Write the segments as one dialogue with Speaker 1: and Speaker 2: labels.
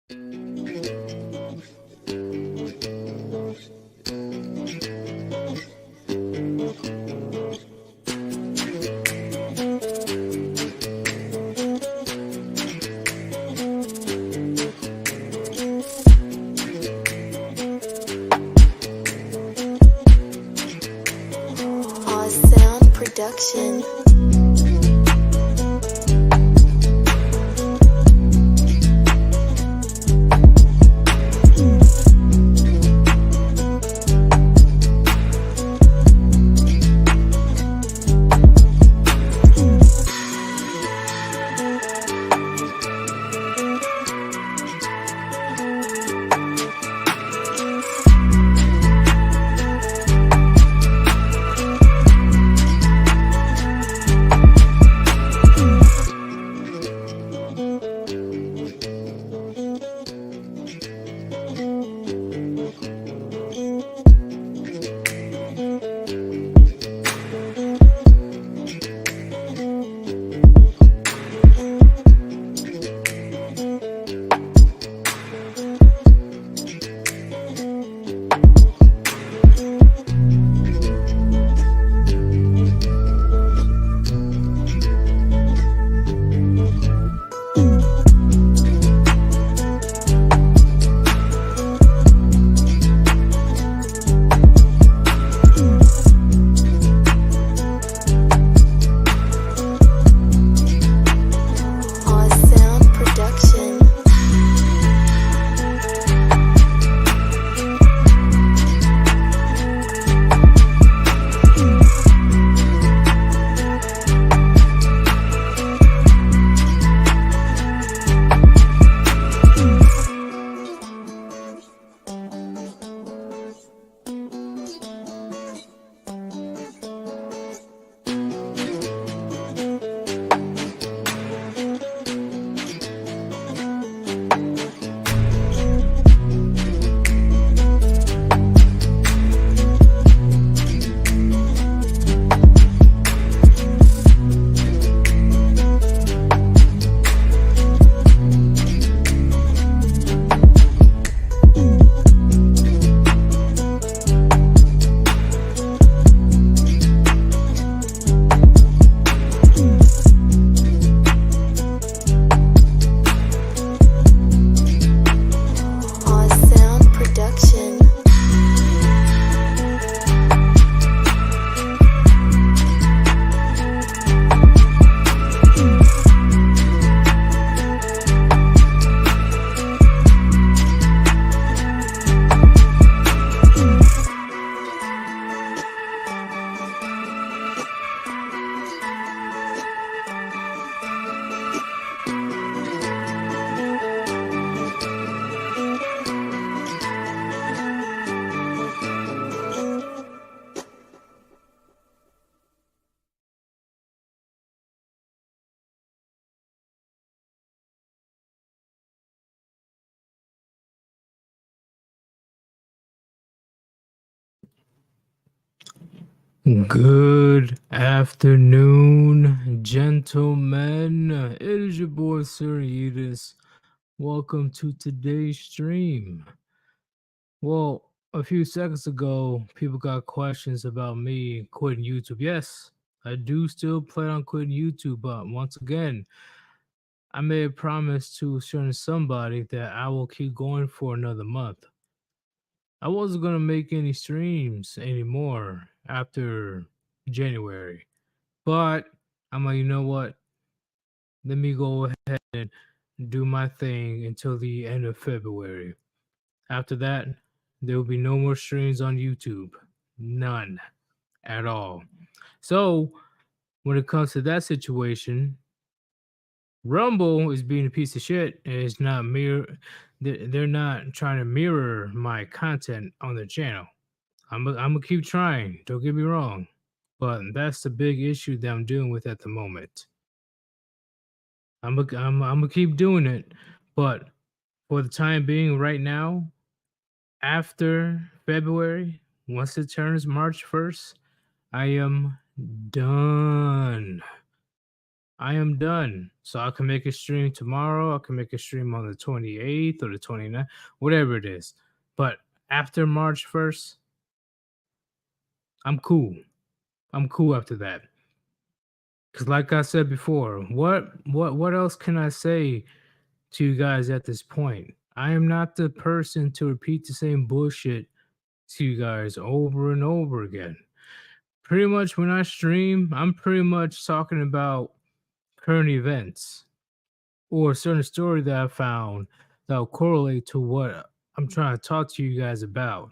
Speaker 1: Sound production. Sound production. Sound production.
Speaker 2: Good afternoon, gentlemen. It is your boy Sir Yudis. Welcome to today's stream. Well, a few seconds ago, people got questions about me quitting YouTube. Yes, I do still plan on quitting YouTube, but once again, I made a promise to a certain somebody that I will keep going for another month. I wasn't gonna make any streams anymore after January. But I'm like, you know what? Let me go ahead and do my thing until the end of February. After that, there will be no more streams on YouTube. None at all. So, when it comes to that situation, Rumble is being a piece of shit and it's not they're not trying to mirror my content on their channel. I'm gonna keep trying, don't get me wrong. But that's the big issue that I'm dealing with at the moment. I'm gonna keep doing it, but for the time being, right now, after February, once it turns March 1st, I am done. I am done. So I can make a stream tomorrow. I can make a stream on the 28th or the 29th, whatever it is. But after March 1st, I'm cool. I'm cool after that. Cause like I said before, what else can I say to you guys at this point? I am not the person to repeat the same bullshit to you guys over and over again. Pretty much when I stream, I'm pretty much talking about current events or a certain story that I found that will correlate to what I'm trying to talk to you guys about.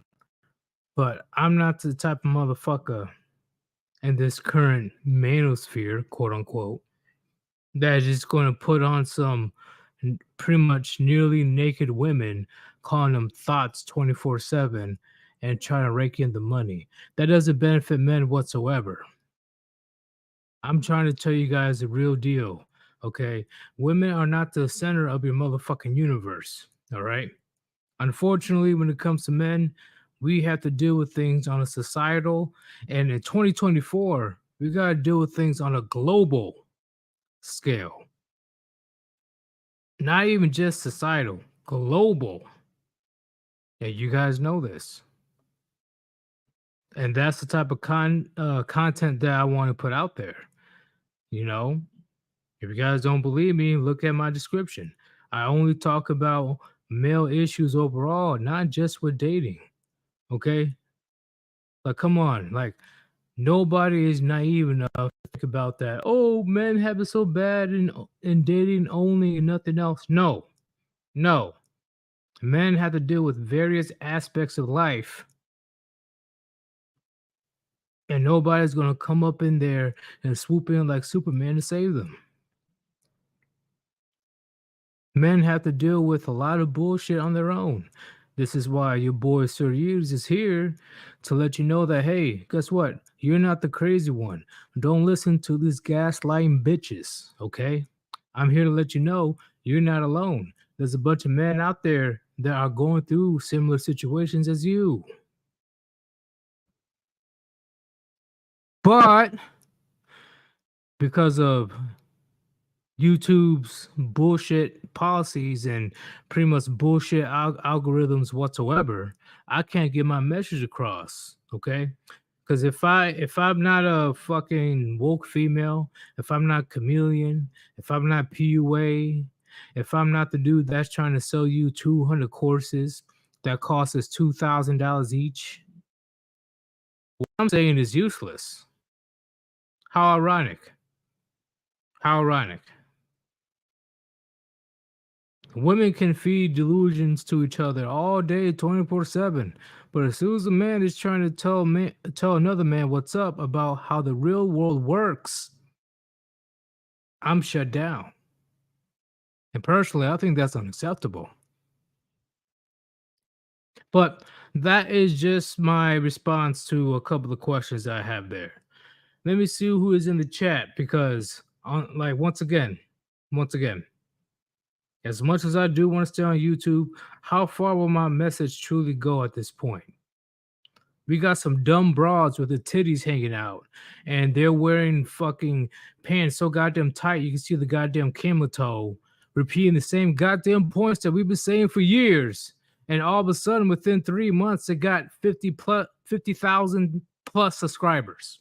Speaker 2: But I'm not the type of motherfucker in this current manosphere, quote unquote, that is just going to put on some pretty much nearly naked women, calling them thoughts 24/7 and trying to rake in the money. That doesn't benefit men whatsoever. I'm trying to tell you guys the real deal. Okay. Women are not the center of your motherfucking universe. All right. Unfortunately, when it comes to men, we have to deal with things on a societal, and in 2024, we got to deal with things on a global scale. Not even just societal, global. And you guys know this. And that's the type of content that I want to put out there. You know, if you guys don't believe me, look at my description. I only talk about male issues overall, not just with dating. Okay? Like, come on. Like, nobody is naive enough to think about that. Oh, men have it so bad in dating only and nothing else. No, no. Men have to deal with various aspects of life, and nobody's gonna come up in there and swoop in like Superman to save them. Men have to deal with a lot of bullshit on their own. This is why your boy Sir Hughes is here to let you know that, hey, guess what? You're not the crazy one. Don't listen to these gaslighting bitches, okay? I'm here to let you know you're not alone. There's a bunch of men out there that are going through similar situations as you. But because of YouTube's bullshit policies and pretty much bullshit algorithms whatsoever, I can't get my message across. Okay, because if I'm not a fucking woke female, if I'm not chameleon, if I'm not PUA, if I'm not the dude that's trying to sell you 200 courses that cost us $2,000 each, what I'm saying is useless. How ironic. How ironic. Women can feed delusions to each other all day, 24/7. But as soon as a man is trying to tell another man what's up about how the real world works, I'm shut down. And personally, I think that's unacceptable. But that is just my response to a couple of questions I have there. Let me see who is in the chat because, like, once again, as much as I do want to stay on YouTube, how far will my message truly go at this point? We got some dumb broads with the titties hanging out, and they're wearing fucking pants so goddamn tight you can see the goddamn camel toe, repeating the same goddamn points that we've been saying for years. And all of a sudden, within 3 months, they got 50,000 plus subscribers.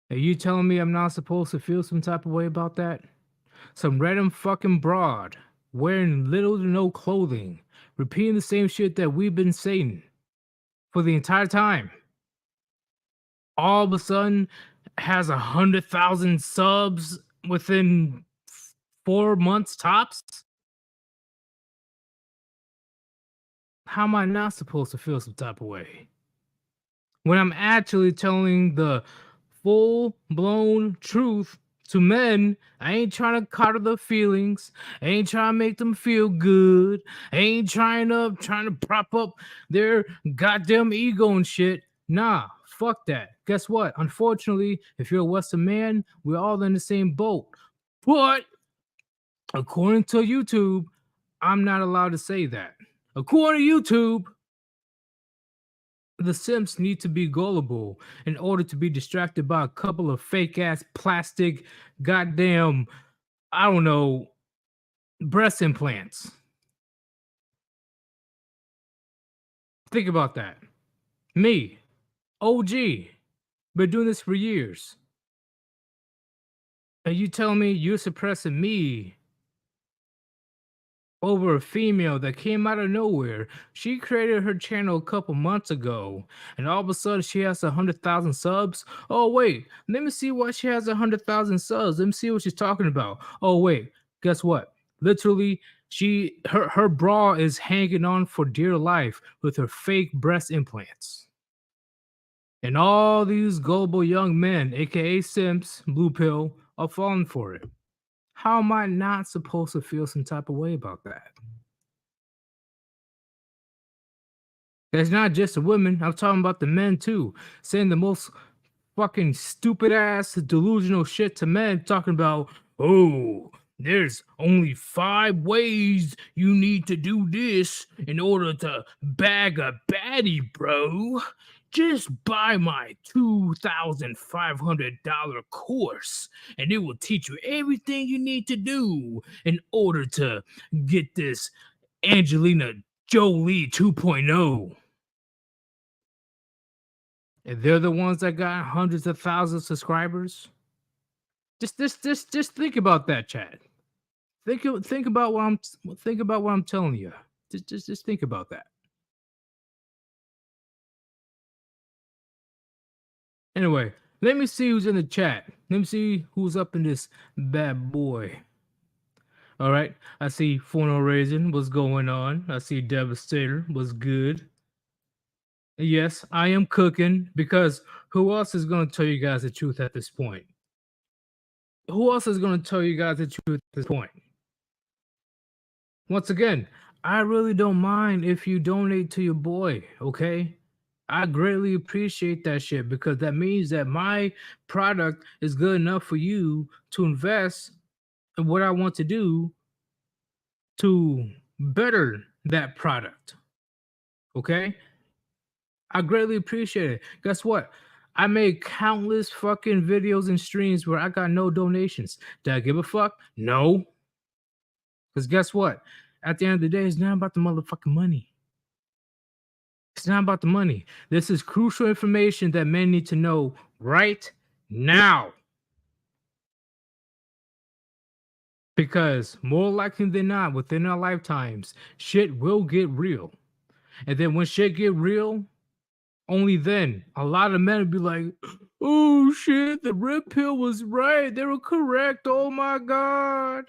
Speaker 2: Are you telling me I'm not supposed to feel some type of way about that? Some random fucking broad wearing little to no clothing, repeating the same shit that we've been saying for the entire time. All of a sudden has 100,000 subs within 4 months tops. How am I not supposed to feel some type of way when I'm actually telling the full blown truth to men? I ain't trying to coddle their feelings. I ain't trying to make them feel good. I ain't trying to prop up their goddamn ego and shit. Nah, fuck that. Guess what? Unfortunately, if you're a Western man, we're all in the same boat. But according to YouTube, I'm not allowed to say that. According to YouTube, The Sims need to be gullible in order to be distracted by a couple of fake ass plastic goddamn, I don't know, breast implants. Think about that. Me, OG, been doing this for years. And you tell me you're suppressing me over a female that came out of nowhere. She created her channel a couple months ago, and all of a sudden she has 100,000 subs. Oh wait, let me see why she has 100,000 subs. Let me see what she's talking about. Oh wait, guess what? Literally, her bra is hanging on for dear life with her fake breast implants. And all these gullible young men, aka simps, blue pill, are falling for it. How am I not supposed to feel some type of way about that? It's not just the women. I'm talking about the men too, saying the most fucking stupid ass delusional shit to men, talking about, oh, there's only 5 ways you need to do this in order to bag a baddie, bro. Just buy my $2,500 course, and it will teach you everything you need to do in order to get this Angelina Jolie 2.0. And they're the ones that got hundreds of thousands of subscribers. Just think about that, Chad. Think about what I'm telling you. Just think about that. Anyway, let me see who's in the chat. Let me see who's up in this bad boy. All right, I see Forno Raisin. What's going on? I see Devastator. What's good? Yes, I am cooking because who else is going to tell you guys the truth at this point? Who else is going to tell you guys the truth at this point? Once again, I really don't mind if you donate to your boy, okay? I greatly appreciate that shit because that means that my product is good enough for you to invest in what I want to do to better that product. Okay? I greatly appreciate it. Guess what? I made countless fucking videos and streams where I got no donations. Did I give a fuck? No. Because guess what? At the end of the day, it's not about the motherfucking money. It's not about the money. This is crucial information that men need to know right now. Because more likely than not, within our lifetimes, shit will get real. And then when shit get real, only then a lot of men will be like, oh shit, the red pill was right. They were correct. Oh my God.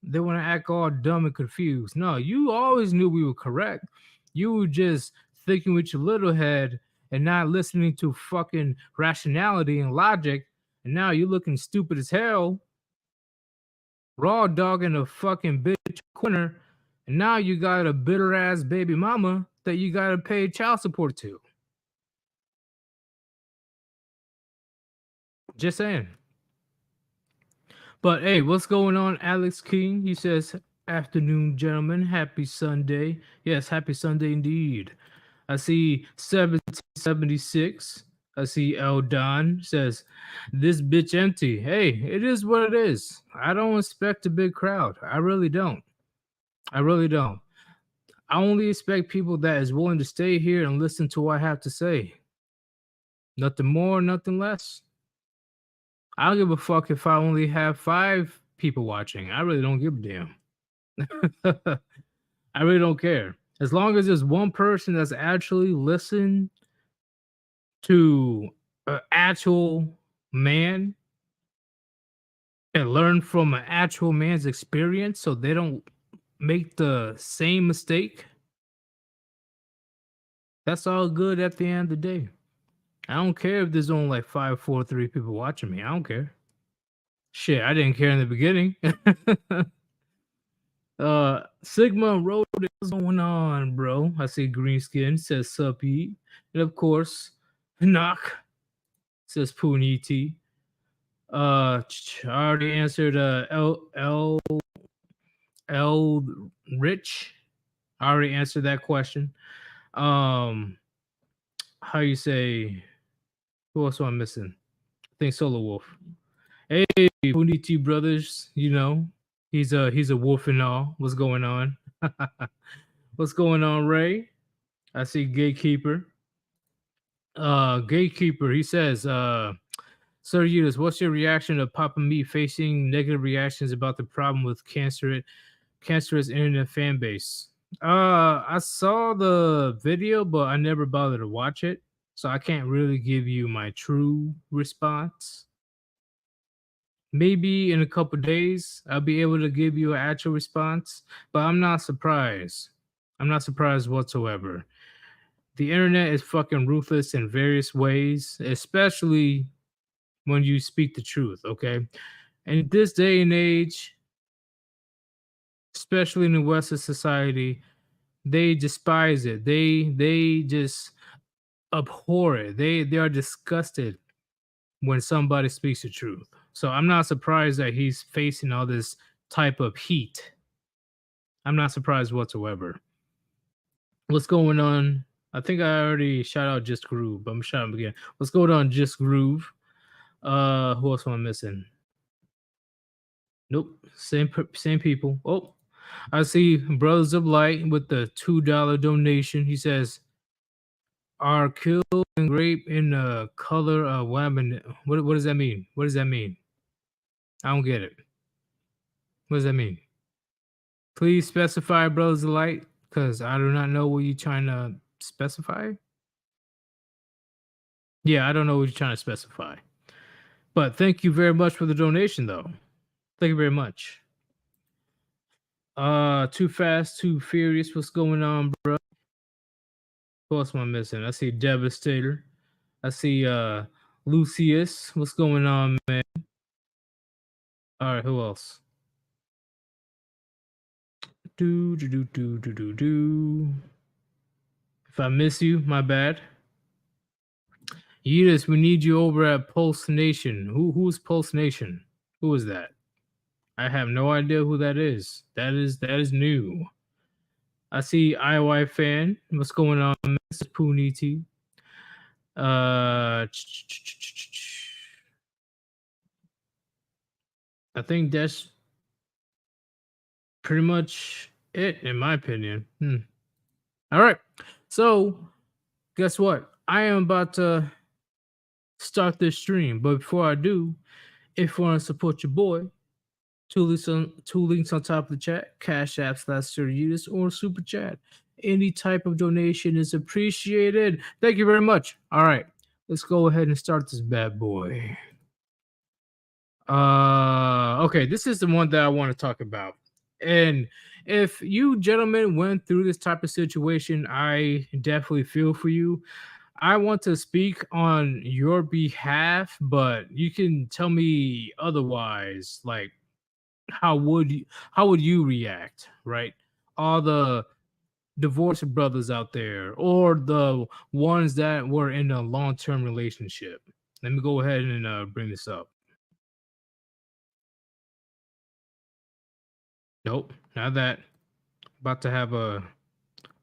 Speaker 2: They want to act all dumb and confused. No, you always knew we were correct. You were just thinking with your little head and not listening to fucking rationality and logic. And now you're looking stupid as hell, raw dogging a fucking bitch corner. And now you got a bitter ass baby mama that you got to pay child support to. Just saying. But hey, what's going on, Alex King? He says, afternoon, gentlemen. Happy Sunday. Yes, happy Sunday indeed. I see 1776. I see El Don says, this bitch empty. Hey, it is what it is. I don't expect a big crowd. I really don't. I really don't. I only expect people that is willing to stay here and listen to what I have to say. Nothing more, nothing less. I don't give a fuck if I only have 5 people watching. I really don't give a damn. I really don't care. As long as there's one person that's actually listened to an actual man and learn from an actual man's experience so they don't make the same mistake, that's all good at the end of the day. I don't care if there's only like 5, 4, 3 people watching me. I don't care. Shit, I didn't care in the beginning. Sigma Road, what's going on, bro? I see Greenskin says sup E. And of course, Knock says Poon ET. I already answered L Rich. I already answered that question. how you say, who else am I missing? I think Solo Wolf. Hey, Puniti brothers, you know, he's a wolf and all. What's going on? What's going on, Ray? I see Gatekeeper. Gatekeeper, he says, Sir Eunice, what's your reaction to Papa Me facing negative reactions about the problem with cancerous internet fan base? I saw the video, but I never bothered to watch it, so I can't really give you my true response. Maybe in a couple days I'll be able to give you an actual response, but I'm not surprised. I'm not surprised whatsoever. The internet is fucking ruthless in various ways, especially when you speak the truth, okay? And this day and age, especially in the Western society, they despise it. They just abhor it. They are disgusted when somebody speaks the truth. So I'm not surprised that he's facing all this type of heat. I'm not surprised whatsoever. What's going on? I think I already shout out Just Groove, but I'm shouting again. What's going on, Just Groove? Who else am I missing? Nope, same people. Oh, I see Brothers of Light with the $2 donation. He says, "Are killed and grape in the color of women." What does that mean? What does that mean? I don't get it. What does that mean? Please specify, Brothers of Light, because I do not know what you're trying to specify. Yeah, I don't know what you're trying to specify. But thank you very much for the donation, though. Thank you very much. Too Fast, Too Furious. What's going on, bro? Who else am I missing? I see Devastator. I see Lucius. What's going on, man? All right, who else? Do. If I miss you, my bad. Yeetus, we need you over at Pulse Nation. Who's Pulse Nation? Who is that? I have no idea who that is. That is new. I see IY fan. What's going on, Mr. Puniti? I think that's pretty much it, in my opinion. All right. So, guess what? I am about to start this stream, but before I do, if you want to support your boy, two links on top of the chat: Cash App /Sir or Super Chat. Any type of donation is appreciated. Thank you very much. All right, let's go ahead and start this bad boy. Okay, this is the one that I want to talk about. And if you gentlemen went through this type of situation, I definitely feel for you. I want to speak on your behalf, but you can tell me otherwise. Like, how would you react, right? All the divorced brothers out there, or the ones that were in a long-term relationship. Let me go ahead and bring this up. Nope, not that. About to have a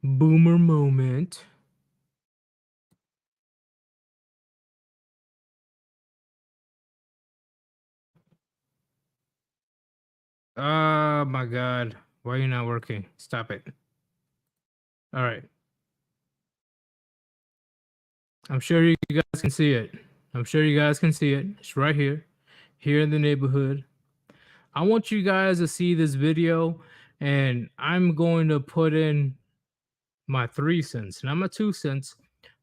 Speaker 2: boomer moment. Oh my god. Why are you not working? Stop it. All right. I'm sure you guys can see it. I'm sure you guys can see it. It's right here in the neighborhood. I want you guys to see this video, and I'm going to put in my 3 cents, not my 2 cents,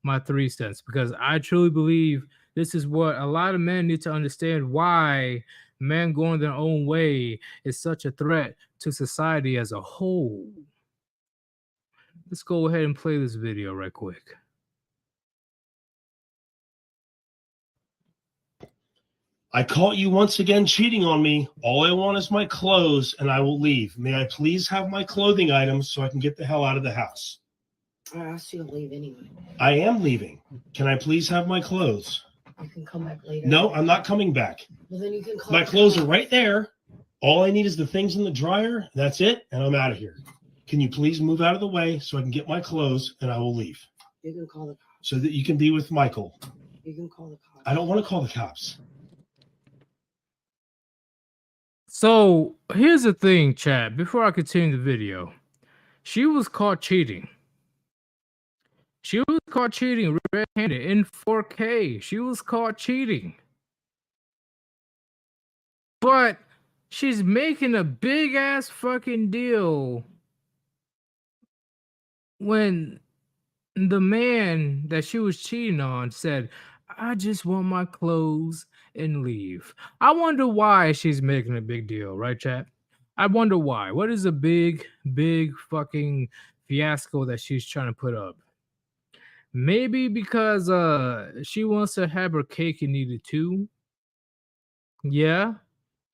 Speaker 2: my 3 cents, because I truly believe this is what a lot of men need to understand, why men going their own way is such a threat to society as a whole. Let's go ahead and play this video right quick.
Speaker 3: I caught you once again cheating on me. All I want is my clothes, and I will leave. May I please have my clothing items so I can get the hell out of the house?
Speaker 4: I asked you to leave anyway.
Speaker 3: I am leaving. Can I please have my clothes?
Speaker 4: You can come back later.
Speaker 3: No, I'm not coming back.
Speaker 4: Well, then you can call.
Speaker 3: My clothes are right there. All I need is the things in the dryer. That's it, and I'm out of here. Can you please move out of the way so I can get my clothes, and I will leave?
Speaker 4: You can call the cops.
Speaker 3: so that you can be with Michael.
Speaker 4: You can call the cops.
Speaker 3: I don't want to call the cops.
Speaker 2: So here's the thing, chat. Before I continue the video, she was caught cheating. She was caught cheating red-handed in 4K. She was caught cheating. But she's making a big ass fucking deal when the man that she was cheating on said, I just want my clothes and leave. I wonder why she's making a big deal, right, chat? I wonder why. What is a big fucking fiasco that she's trying to put up? Maybe because she wants to have her cake and eat it too. Yeah.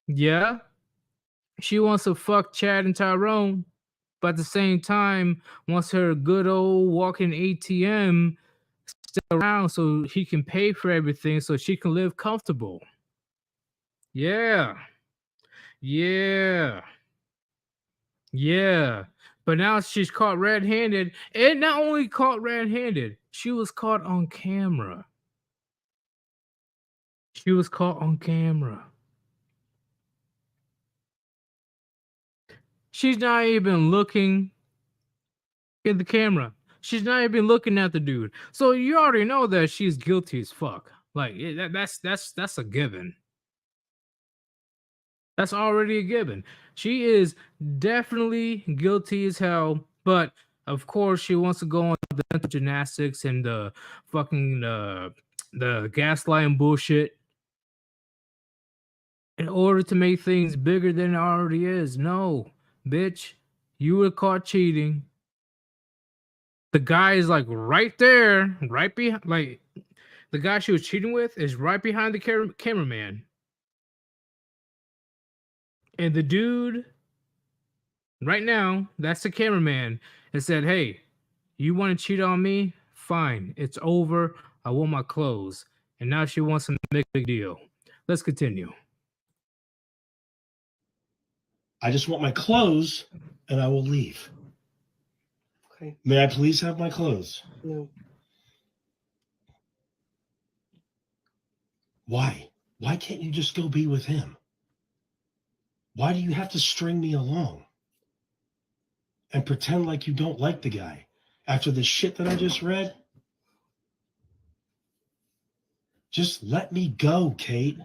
Speaker 2: Yeah. She wants to fuck Chad and Tyrone, but at the same time wants her good old walking ATM still around so he can pay for everything so she can live comfortable. Yeah. Yeah. Yeah. But now she's caught red-handed. And not only caught red-handed, she was caught on camera. She was caught on camera. She's not even looking at the camera. She's not even looking at the dude. So you already know that she's guilty as fuck. Like that's a given. That's already a given. She is definitely guilty as hell, but of course she wants to go on the mental gymnastics and the fucking the gaslighting bullshit in order to make things bigger than it already is. No, bitch, you were caught cheating. The guy is like right there, right behind. Like the guy she was cheating with is right behind the cameraman, and the dude right now, that's the cameraman, and said, "Hey, you want to cheat on me? Fine, it's over. I want my clothes." And now she wants to make a big deal. Let's continue.
Speaker 3: I just want my clothes and I will leave.
Speaker 4: Okay.
Speaker 3: May I please have my clothes?
Speaker 4: No.
Speaker 3: Why? Why can't you just go be with him? Why do you have to string me along and pretend like you don't like the guy after the shit that I just read? Just let me go, Kate.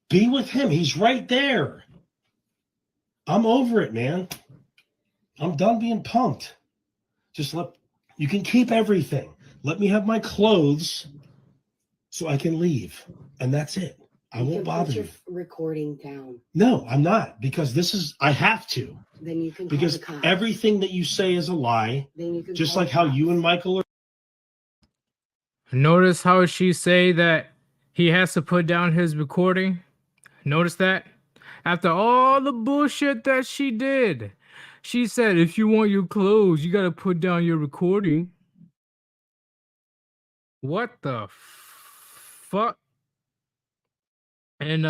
Speaker 3: Be with him. He's right there. I'm over it, man. I'm done being punked. Just you can keep everything. Let me have my clothes so I can leave. And that's it. I
Speaker 4: You
Speaker 3: won't
Speaker 4: can
Speaker 3: bother
Speaker 4: put your
Speaker 3: you.
Speaker 4: recording down.
Speaker 3: No, I'm not, because I have to.
Speaker 4: Then you can
Speaker 3: Because
Speaker 4: call the cops.
Speaker 3: everything that you say is a lie,
Speaker 4: Then you can
Speaker 3: just
Speaker 4: call
Speaker 3: like
Speaker 4: the
Speaker 3: how
Speaker 4: cops.
Speaker 3: you and Michael are.
Speaker 2: Notice how she say that he has to put down his recording? Notice that? After all the bullshit that she did, she said, if you want your clothes, you got to put down your recording. What the fuck? And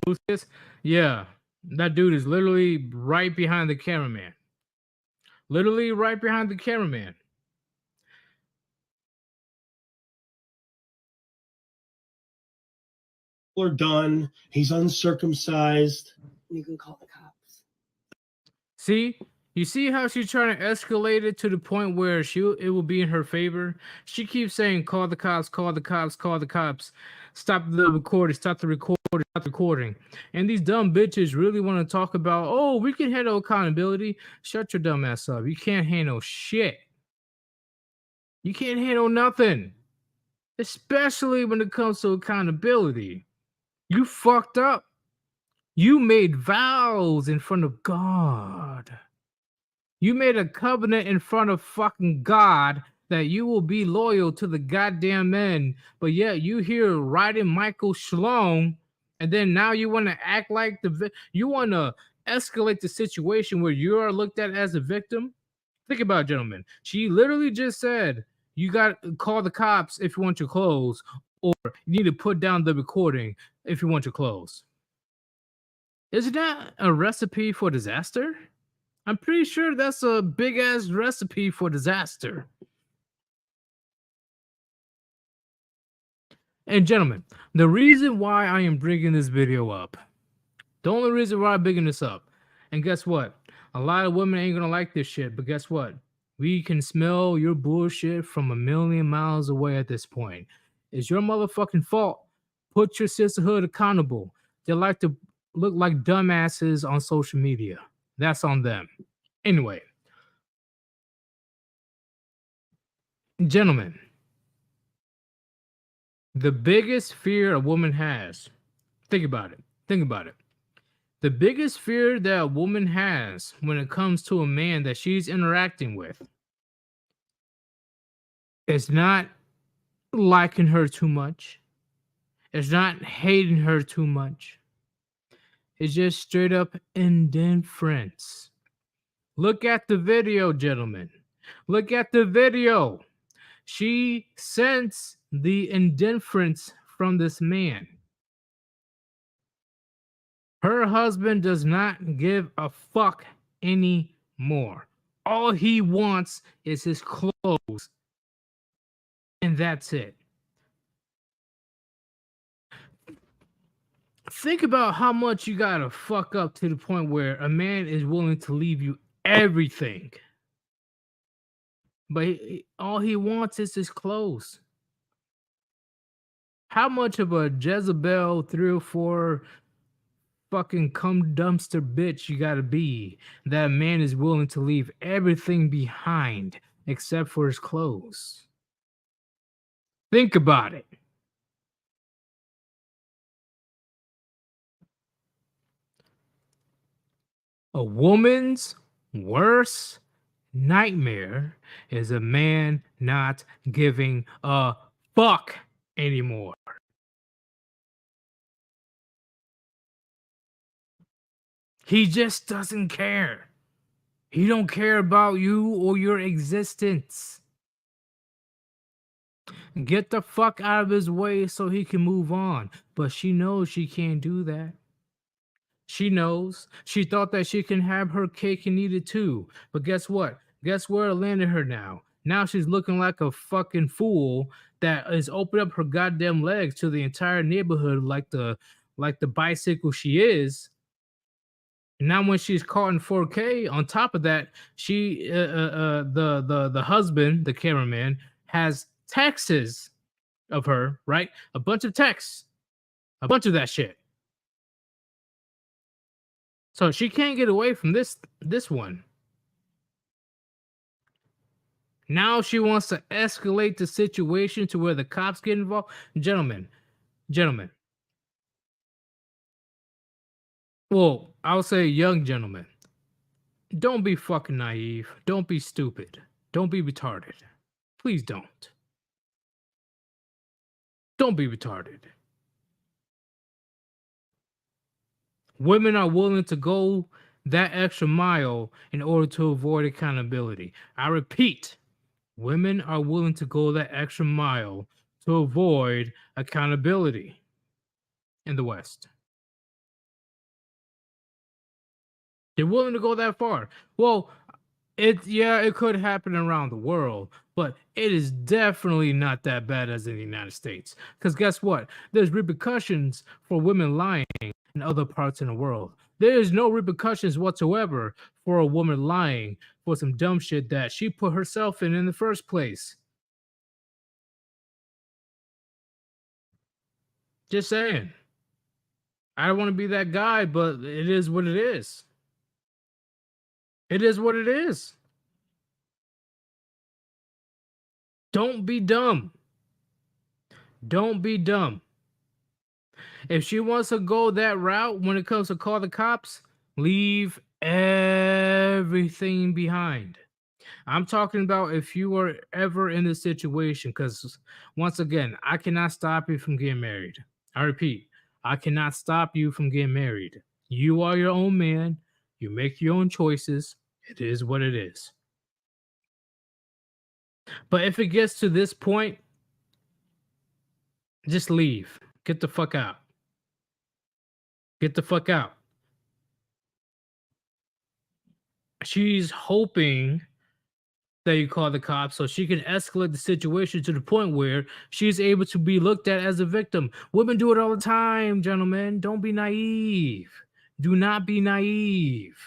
Speaker 2: Lucius, yeah, that dude is literally right behind the cameraman. Literally right behind the cameraman.
Speaker 3: Are done. He's uncircumcised.
Speaker 4: You can call the cops.
Speaker 2: See? You see how she's trying to escalate it to the point where it will be in her favor? She keeps saying, call the cops, call the cops, call the cops. Stop the recording, stop the recording, stop the recording. And these dumb bitches really want to talk about, oh, we can handle accountability. Shut your dumb ass up. You can't handle shit. You can't handle nothing. Especially when it comes to accountability. You fucked up. You made vows in front of God. You made a covenant in front of fucking God that you will be loyal to the goddamn end, but yet you here riding Michael Shalom, and then now you want to act like you want to escalate the situation where you are looked at as a victim. Think about it, gentlemen. She literally just said, you got to call the cops if you want your clothes, or you need to put down the recording if you want your clothes. Isn't that a recipe for disaster? I'm pretty sure that's a big ass recipe for disaster. And gentlemen, the reason why I am bringing this video up, the only reason why I'm bringing this up, and guess what? A lot of women ain't gonna like this shit, but guess what? We can smell your bullshit from a million miles away at this point. It's your motherfucking fault. Put your sisterhood accountable. They like to look like dumbasses on social media. That's on them. Anyway, gentlemen, the biggest fear a woman has, think about it. Think about it. The biggest fear that a woman has when it comes to a man that she's interacting with is not liking her too much. It's not hating her too much. It's just straight up indifference. Look at the video, gentlemen. Look at the video. She sensed the indifference from this man. Her husband does not give a fuck anymore. All he wants is his clothes, and that's it. Think about how much you gotta fuck up to the point where a man is willing to leave you everything, but all he wants is his clothes. How much of a Jezebel 3 or 4 fucking cum dumpster bitch you gotta be that a man is willing to leave everything behind except for his clothes? Think about it. A woman's worst nightmare is a man not giving a fuck anymore. He just doesn't care. He don't care about you or your existence. Get the fuck out of his way so he can move on. But she knows she can't do that. She knows. She thought that she can have her cake and eat it too. But guess what? Guess where it landed her now? Now she's looking like a fucking fool that is opening up her goddamn legs to the entire neighborhood like the bicycle she is. And now when she's caught in 4K, on top of that, she the husband, the cameraman, has texts of her, right? A bunch of texts, a bunch of that shit. So she can't get away from this one. Now she wants to escalate the situation to where the cops get involved. Gentlemen. Well, I'll say young gentlemen. Don't be fucking naive. Don't be stupid. Don't be retarded. Please don't. Don't be retarded. Women are willing to go that extra mile in order to avoid accountability. I repeat, women are willing to go that extra mile to avoid accountability in the West. They're willing to go that far. Well, it could happen around the world, but it is definitely not that bad as in the United States. Because guess what? There's repercussions for women lying in other parts in the world. There is no repercussions whatsoever for a woman lying for some dumb shit that she put herself in the first place. Just saying. I don't want to be that guy, but it is what it is. It is what it is. Don't be dumb. Don't be dumb. If she wants to go that route when it comes to call the cops, leave everything behind. I'm talking about if you are ever in this situation, because once again, I cannot stop you from getting married. I repeat, I cannot stop you from getting married. You are your own man. You make your own choices. It is what it is. But if it gets to this point, just leave. Get the fuck out. Get the fuck out. She's hoping that you call the cops so she can escalate the situation to the point where she's able to be looked at as a victim. Women do it all the time, gentlemen. Don't be naive. Do not be naive.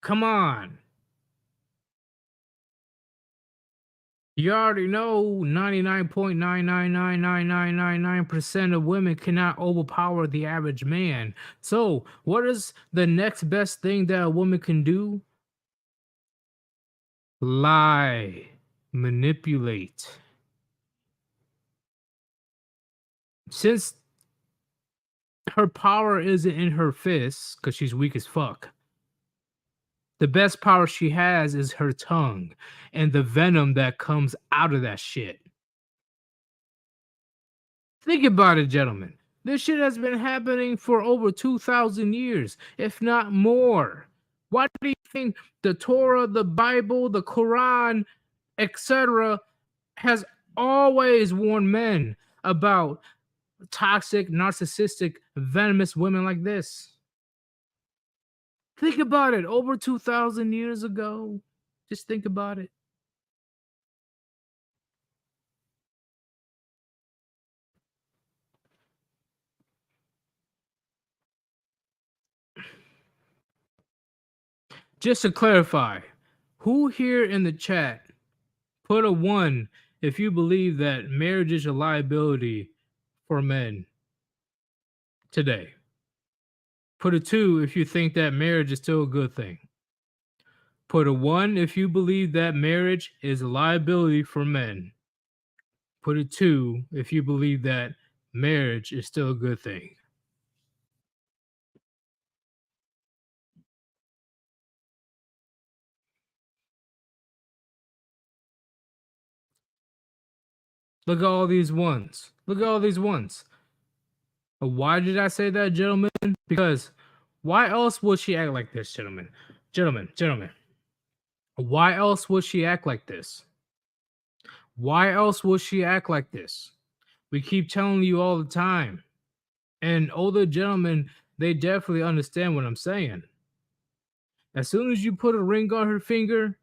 Speaker 2: Come on. You already know 99.9999999% of women cannot overpower the average man. So, what is the next best thing that a woman can do? Lie, manipulate. Since her power isn't in her fists, because she's weak as fuck, the best power she has is her tongue and the venom that comes out of that shit. Think about it, gentlemen. This shit has been happening for over 2,000 years, if not more. Why do you think the Torah, the Bible, the Quran, etc., has always warned men about toxic, narcissistic, venomous women like this? Think about it. Over 2,000 years ago. Just think about it. Just to clarify, who here in the chat put a 1 if you believe that marriage is a liability for men today? Put a 2 if you think that marriage is still a good thing. Put a 1 if you believe that marriage is a liability for men. Put a 2 if you believe that marriage is still a good thing. Look at all these ones. Look at all these ones. Why did I say that, gentlemen? Because why else would she act like this, gentlemen? Gentlemen. Why else would she act like this? Why else would she act like this? We keep telling you all the time. And older gentlemen, they definitely understand what I'm saying. As soon as you put a ring on her finger,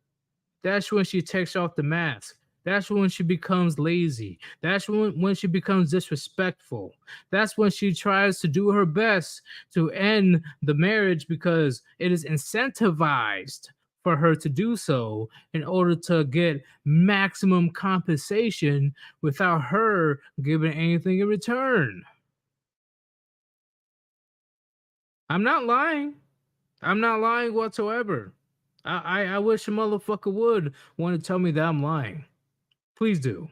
Speaker 2: that's when she takes off the mask. That's when she becomes lazy. That's when she becomes disrespectful. That's when she tries to do her best to end the marriage because it is incentivized for her to do so in order to get maximum compensation without her giving anything in return. I'm not lying. I'm not lying whatsoever. I wish a motherfucker would want to tell me that I'm lying. Please do.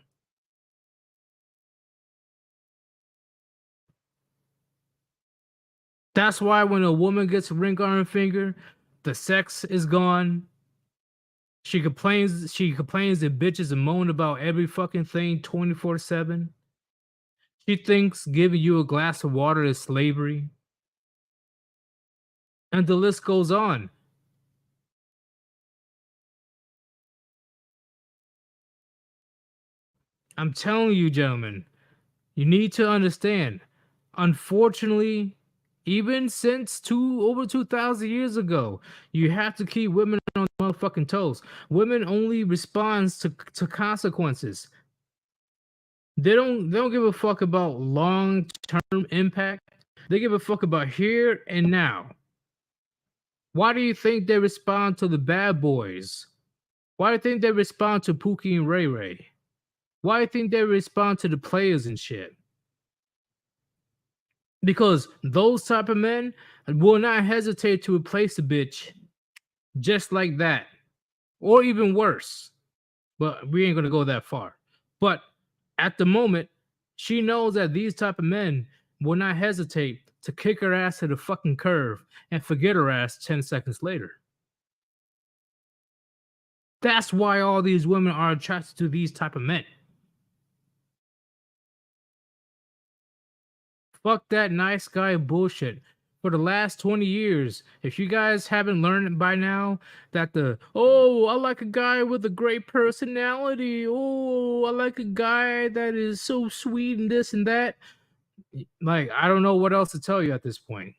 Speaker 2: That's why when a woman gets a ring on her finger, the sex is gone. She complains and bitches and moan about every fucking thing 24/7. She thinks giving you a glass of water is slavery. And the list goes on. I'm telling you, gentlemen, you need to understand. Unfortunately, even since over 2,000 years ago, you have to keep women on motherfucking toes. Women only responds to consequences. They don't give a fuck about long-term impact. They give a fuck about here and now. Why do you think they respond to the bad boys? Why do you think they respond to Pookie and Ray Ray? Why do you think they respond to the players and shit? Because those type of men will not hesitate to replace a bitch just like that. Or even worse. But we ain't gonna go that far. But at the moment, she knows that these type of men will not hesitate to kick her ass to the fucking curve and forget her ass 10 seconds later. That's why all these women are attracted to these type of men. Fuck that nice guy bullshit. For the last 20 years, if you guys haven't learned by now that I like a guy with a great personality. Oh, I like a guy that is so sweet and this and that. Like, I don't know what else to tell you at this point.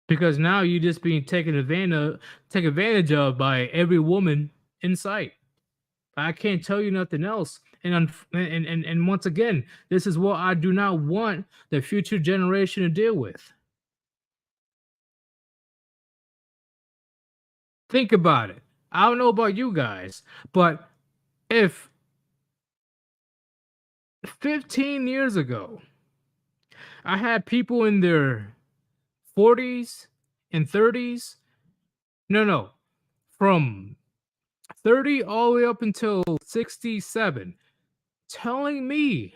Speaker 2: Because now you're just being taken advantage of by every woman in sight. I can't tell you nothing else. And once again, this is what I do not want the future generation to deal with. Think about it. I don't know about you guys, but if 15 years ago I had people in their 40s and 30s, no, from 30 all the way up until 67, telling me,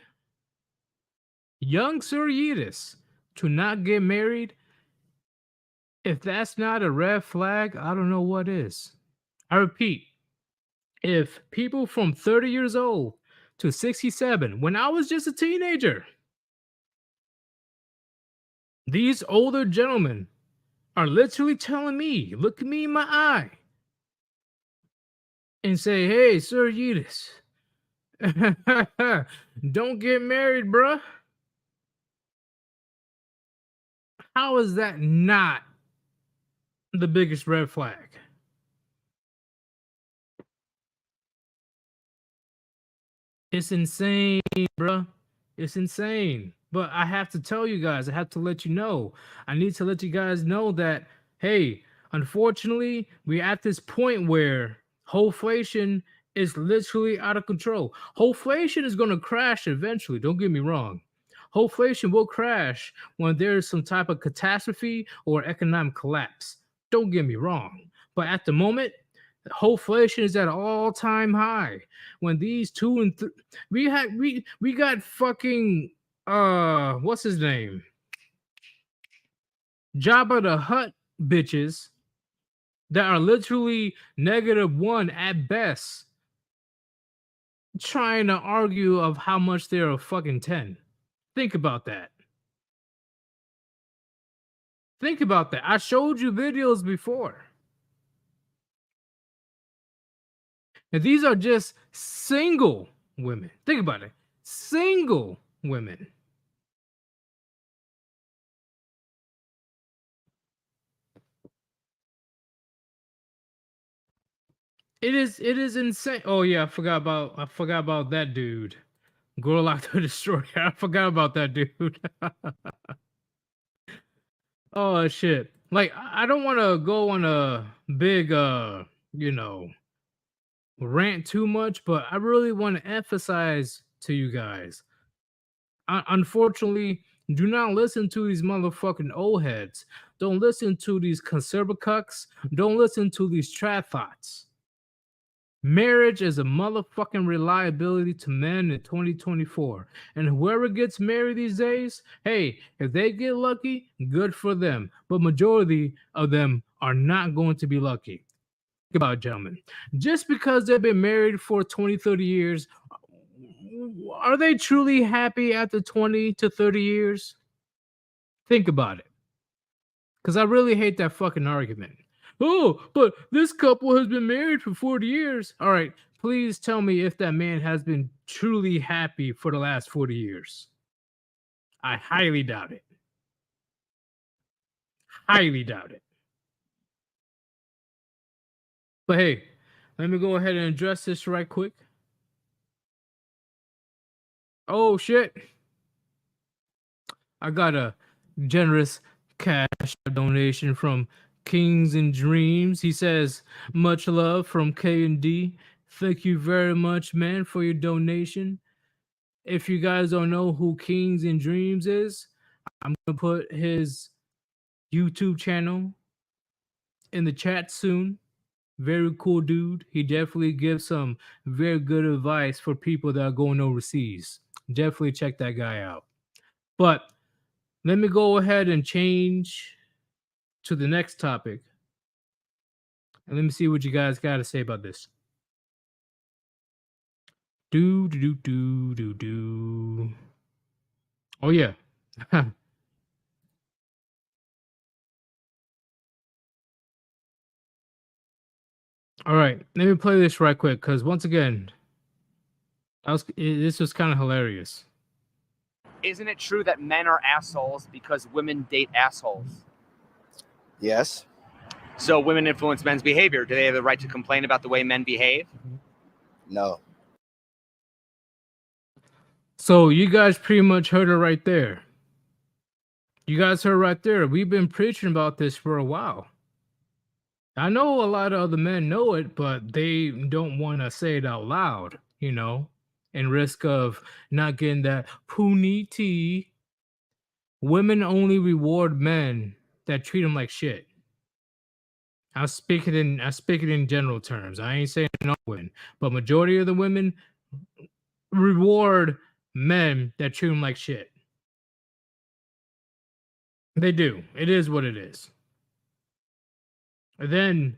Speaker 2: young Sir Yeetus, to not get married, if that's not a red flag, I don't know what is. I repeat, if people from 30 years old to 67, when I was just a teenager, these older gentlemen are literally telling me, look at me in my eye, and say, hey, Sir Yeetus, don't get married, bruh. How is that not the biggest red flag? It's insane, bruh. It's insane. But I have to tell you guys, I have to let you know. I need to let you guys know that, hey, unfortunately, we're at this point where wholeflation is literally out of control. Wholeflation is going to crash eventually. Don't get me wrong. Wholeflation will crash when there's some type of catastrophe or economic collapse. Don't get me wrong. But at the moment, wholeflation is at an all-time high. When these two and we got fucking what's his name? Jabba the Hutt bitches that are literally -1 at best, trying to argue of how much they're a fucking 10. Think about that. Think about that. I showed you videos before. And these are just single women. Think about it. Single women. It is insane. Oh yeah, I forgot about that dude. Gorlock the Destroyer. I forgot about that dude. Oh shit. Like I don't want to go on a big you know, rant too much, but I really want to emphasize to you guys. Unfortunately, do not listen to these motherfucking old heads. Don't listen to these conservative cucks. Don't listen to these trad thoughts. Marriage is a motherfucking reliability to men in 2024. And whoever gets married these days, hey, if they get lucky, good for them. But majority of them are not going to be lucky. Think about it, gentlemen. Just because they've been married for 20, 30 years, are they truly happy after 20 to 30 years? Think about it. Because I really hate that fucking argument. Oh, but this couple has been married for 40 years. All right, please tell me if that man has been truly happy for the last 40 years. I highly doubt it. Highly doubt it. But hey, let me go ahead and address this right quick. Oh shit. I got a generous cash donation from Kings and Dreams. He says, much love from K and D. Thank you very much, man, for your donation. If you guys don't know who Kings and Dreams is, I'm gonna put his YouTube channel in the chat soon. Very cool dude. He definitely gives some very good advice for people that are going overseas. Definitely check that guy out. But let me go ahead and change to the next topic. And let me see what you guys got to say about this. Do. Oh, yeah. All right. Let me play this right quick because once again, this was kind of hilarious.
Speaker 5: Isn't it true that men are assholes because women date assholes? Yes.
Speaker 6: So women influence men's behavior. Do they have the right to complain about the way men behave?
Speaker 5: No.
Speaker 2: So you guys pretty much heard it right there. You guys heard right there. We've been preaching about this for a while. I know a lot of other men know it, but they don't want to say it out loud, you know, and risk of not getting that puniti. Women only reward men that treat them like shit. I speak it in general terms. I ain't saying no women, but majority of the women reward men that treat them like shit. They do. It is what it is. And then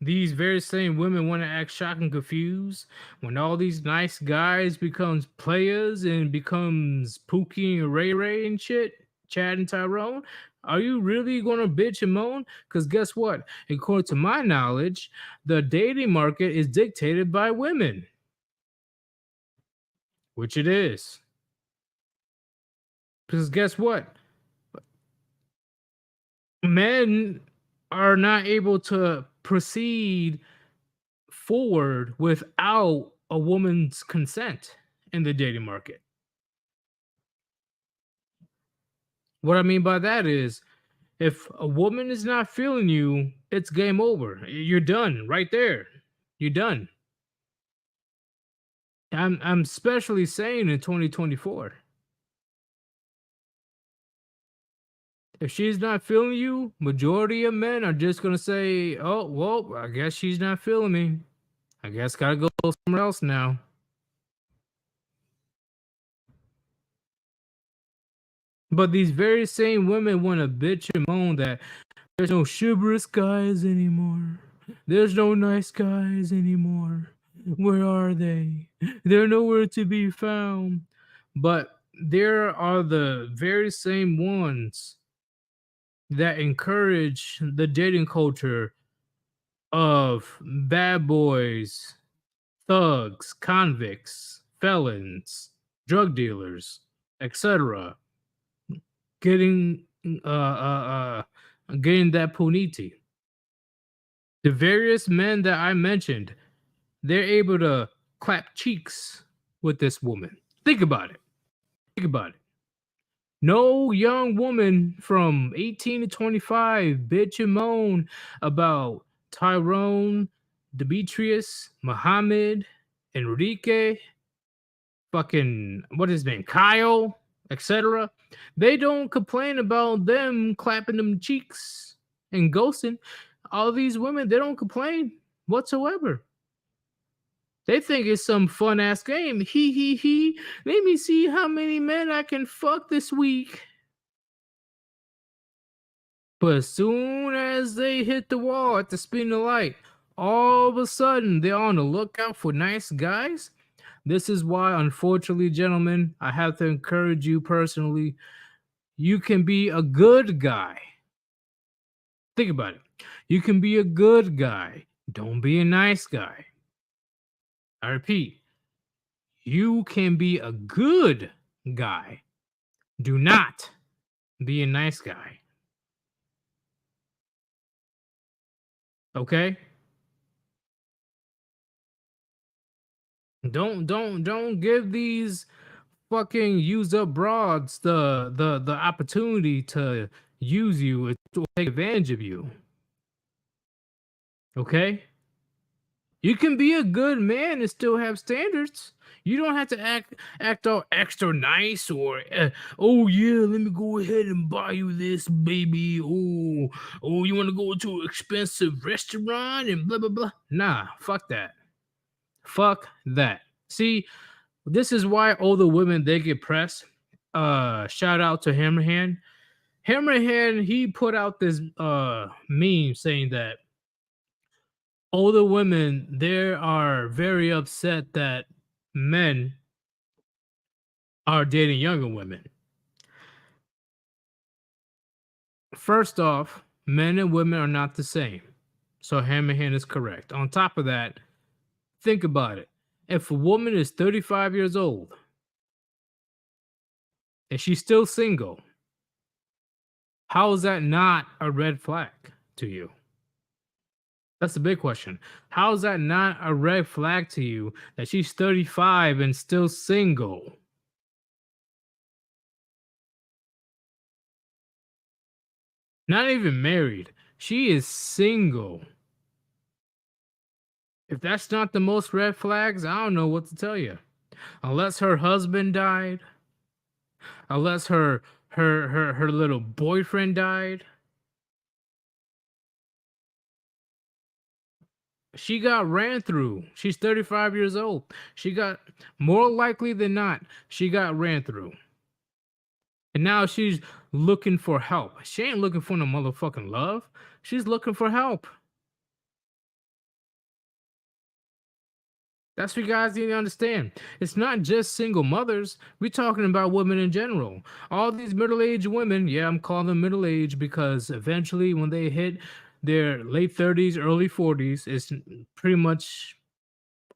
Speaker 2: these very same women want to act shocked and confused when all these nice guys becomes players and becomes Pookie and Ray Ray and shit, Chad and Tyrone. Are you really gonna bitch and moan? Because guess what? According to my knowledge, the dating market is dictated by women, which it is. Because guess what? Men are not able to proceed forward without a woman's consent in the dating market. What I mean by that is if a woman is not feeling you, it's game over. You're done right there. You're done. I'm especially saying in 2024. If she's not feeling you, majority of men are just gonna say, "Oh, well, I guess she's not feeling me. I guess gotta go somewhere else now." But these very same women want to bitch and moan that there's no chivalrous guys anymore. There's no nice guys anymore. Where are they? They're nowhere to be found. But there are the very same ones that encourage the dating culture of bad boys, thugs, convicts, felons, drug dealers, etc. Getting getting that puniti. The various men that I mentioned, they're able to clap cheeks with this woman. Think about it. Think about it. No young woman from 18 to 25 bitch and moan about Tyrone, Demetrius, Muhammad, Enrique, fucking what is his name, Kyle, etc. They don't complain about them clapping them cheeks and ghosting. All these women, they don't complain whatsoever. They think it's some fun ass game. He. Let me see how many men I can fuck this week. But as soon as they hit the wall at the speed of the light, all of a sudden they're on the lookout for nice guys. This is why, unfortunately, gentlemen, I have to encourage you personally. You can be a good guy. Think about it. You can be a good guy. Don't be a nice guy. I repeat, you can be a good guy. Do not be a nice guy. Okay? Don't give these fucking used up broads the opportunity to use you or to take advantage of you. Okay? You can be a good man and still have standards. You don't have to act all extra nice or oh yeah, let me go ahead and buy you this, baby. Oh, you want to go to an expensive restaurant and blah blah blah. Nah, fuck that. Fuck that. See, this is why older women they get pressed. Shout out to Hammerhand. Hammerhand, he put out this meme saying that older women they are very upset that men are dating younger women. First off, men and women are not the same. So Hammerhand is correct. On top of that, think about it. If a woman is 35 years old and she's still single, How is that not a red flag to you? That's the big question. How is that not a red flag to you that she's 35 and still single? Not even married. She is single. If that's not the most red flags, I don't know what to tell you. Unless her husband died, unless her little boyfriend died. She got ran through. She's 35 years old. She got, more likely than not, she got ran through. And now she's looking for help. She ain't looking for no motherfucking love. She's looking for help. That's what you guys need to understand. It's not just single mothers. We're talking about women in general. All these middle-aged women, yeah, I'm calling them middle-aged because eventually when they hit their late 30s, early 40s, it's pretty much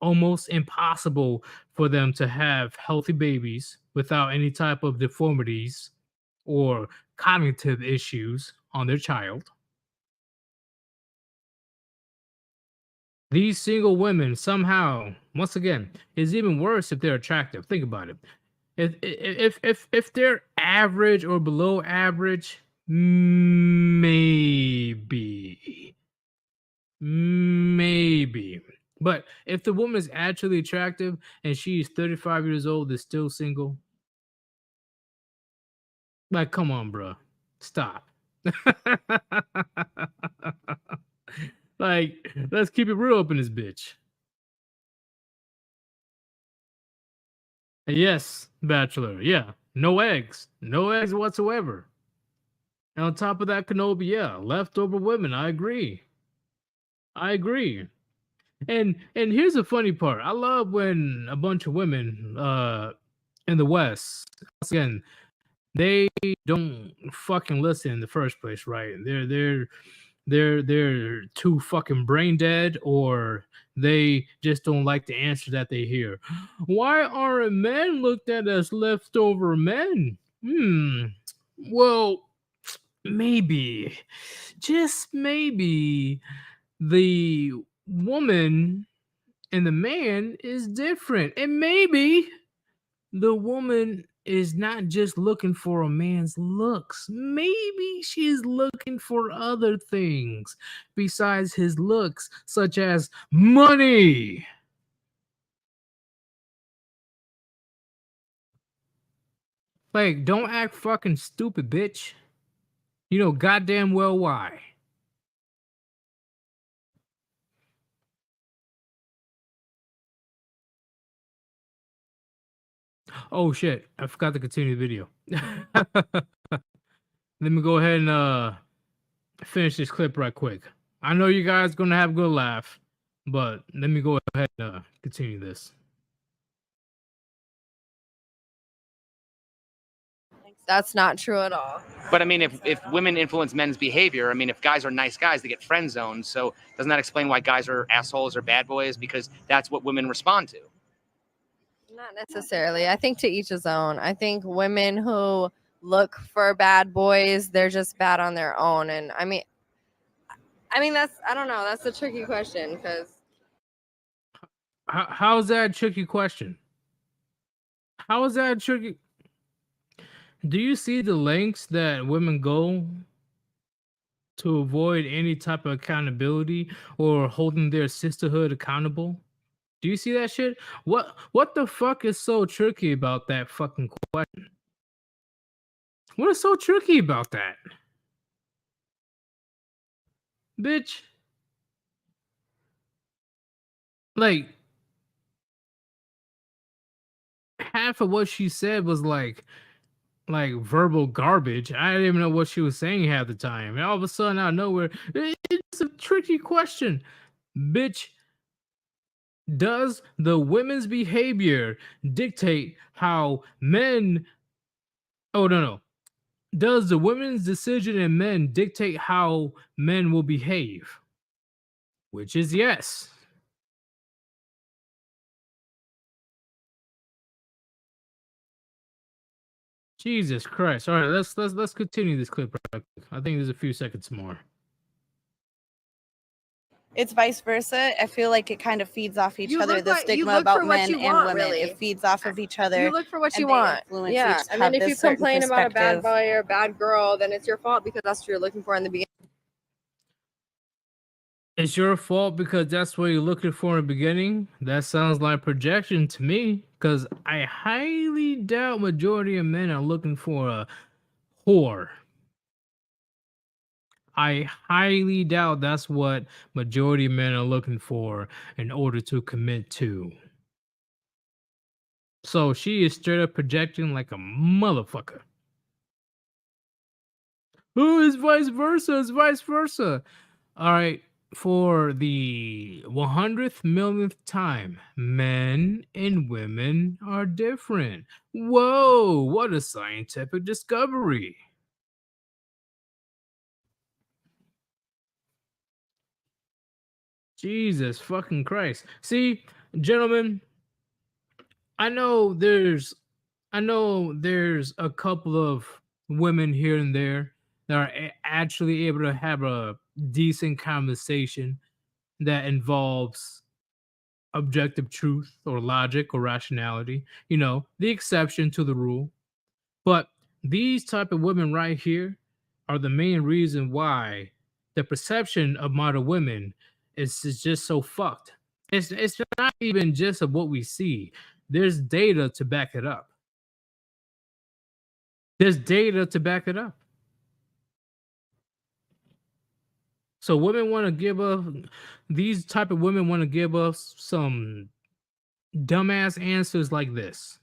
Speaker 2: almost impossible for them to have healthy babies without any type of deformities or cognitive issues on their child. These single women somehow, once again, is even worse if they're attractive. Think about it. If they're average or below average, maybe. But if the woman is actually attractive and she's 35 years old, is still single, like, come on, bro, stop. Like, let's keep it real up in this bitch. Yes, Bachelor. Yeah, no eggs whatsoever. And on top of that, Kenobi, yeah, leftover women. I agree. And here's the funny part. I love when a bunch of women in the West, once again, they don't fucking listen in the first place, right? They're too fucking brain dead, or they just don't like the answer that they hear. Why aren't men looked at as leftover men? Well, maybe, just maybe, the woman and the man is different. And maybe the woman is not just looking for a man's looks. Maybe she's looking for other things besides his looks, such as money. Like, don't act fucking stupid, bitch. You know goddamn well why. Oh shit, I forgot to continue the video. Let me go ahead and finish this clip right quick. I know you guys gonna have a good laugh, but let me go ahead and continue this.
Speaker 5: That's not true at all.
Speaker 6: But I mean, if women influence men's behavior, I mean, if guys are nice guys, they get friend zoned. So doesn't that explain why guys are assholes or bad boys? Because that's what women respond to.
Speaker 5: Not necessarily. I think to each his own. I think women who look for bad boys, they're just bad on their own. And I mean that's, I don't know. That's a tricky question because
Speaker 2: How's that a tricky question? How is that a tricky? Do you see the lengths that women go to avoid any type of accountability or holding their sisterhood accountable? Do you see that shit? What the fuck is so tricky about that fucking question? What is so tricky about that? Bitch. Like, half of what she said was like verbal garbage. I didn't even know what she was saying half the time. And all of a sudden, out of nowhere, it's a tricky question. Bitch, does the women's behavior dictate how men? Oh no. Does the women's decision in men dictate how men will behave? Which is yes. Jesus Christ! All right, let's continue this clip. Right quick. I think there's a few seconds more.
Speaker 7: It's vice versa. I feel like it kind of feeds off each
Speaker 5: You
Speaker 7: other.
Speaker 5: look
Speaker 7: The
Speaker 5: like- you
Speaker 7: stigma
Speaker 5: look
Speaker 7: about
Speaker 5: for what
Speaker 7: men
Speaker 5: you
Speaker 7: and
Speaker 5: want,
Speaker 7: women.
Speaker 5: really.
Speaker 7: It feeds off of each other.
Speaker 5: You look for what
Speaker 7: and
Speaker 5: you
Speaker 7: they
Speaker 5: want.
Speaker 7: influence
Speaker 5: Yeah,
Speaker 7: each-
Speaker 5: and
Speaker 7: have
Speaker 5: then if
Speaker 7: this
Speaker 5: you
Speaker 7: certain
Speaker 5: complain about a bad
Speaker 7: perspective.
Speaker 5: boy or a bad girl, then it's your fault because that's what you're looking for in the beginning.
Speaker 2: It's your fault because that's what you're looking for in the beginning. That sounds like projection to me. Because I highly doubt majority of men are looking for a whore. I highly doubt that's what majority of men are looking for in order to commit to. So she is straight up projecting like a motherfucker. Oh, it's vice versa. It's vice versa. All right. For the 100th millionth time, men and women are different. Whoa, what a scientific discovery. Jesus fucking Christ. See, gentlemen, I know there's a couple of women here and there that are actually able to have a decent conversation that involves objective truth or logic or rationality, you know, the exception to the rule. But these type of women right here are the main reason why the perception of modern women is just so fucked. It's not even just of what we see. There's data to back it up. There's data to back it up. So women want to give us these type of women want to give us some dumbass answers like this.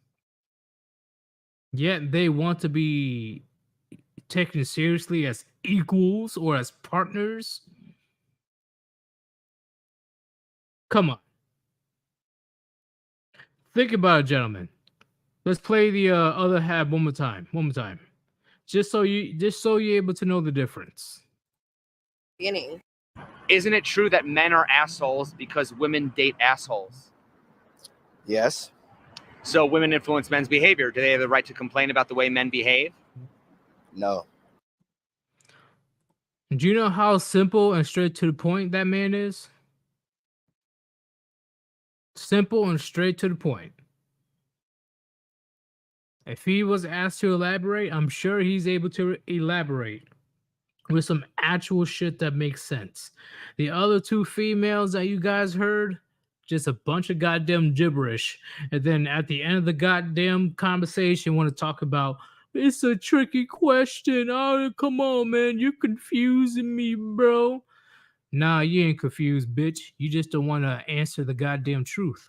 Speaker 2: Yet they want to be taken seriously as equals or as partners. Come on. Think about it, gentlemen. Let's play the other half one more time. One more time. Just so you're able to know the difference.
Speaker 5: Beginning.
Speaker 6: Isn't it true that men are assholes because women date assholes?
Speaker 8: Yes.
Speaker 6: So women influence men's behavior. Do they have the right to complain about the way men behave?
Speaker 8: No.
Speaker 2: Do you know how simple and straight to the point that man is? Simple and straight to the point. If he was asked to elaborate, I'm sure he's able to elaborate with some actual shit that makes sense. The other two females that you guys heard, just a bunch of goddamn gibberish. And then at the end of the goddamn conversation, want to talk about it's a tricky question. Oh, come on, man. You're confusing me, bro. Nah, you ain't confused, bitch. You just don't want to answer the goddamn truth.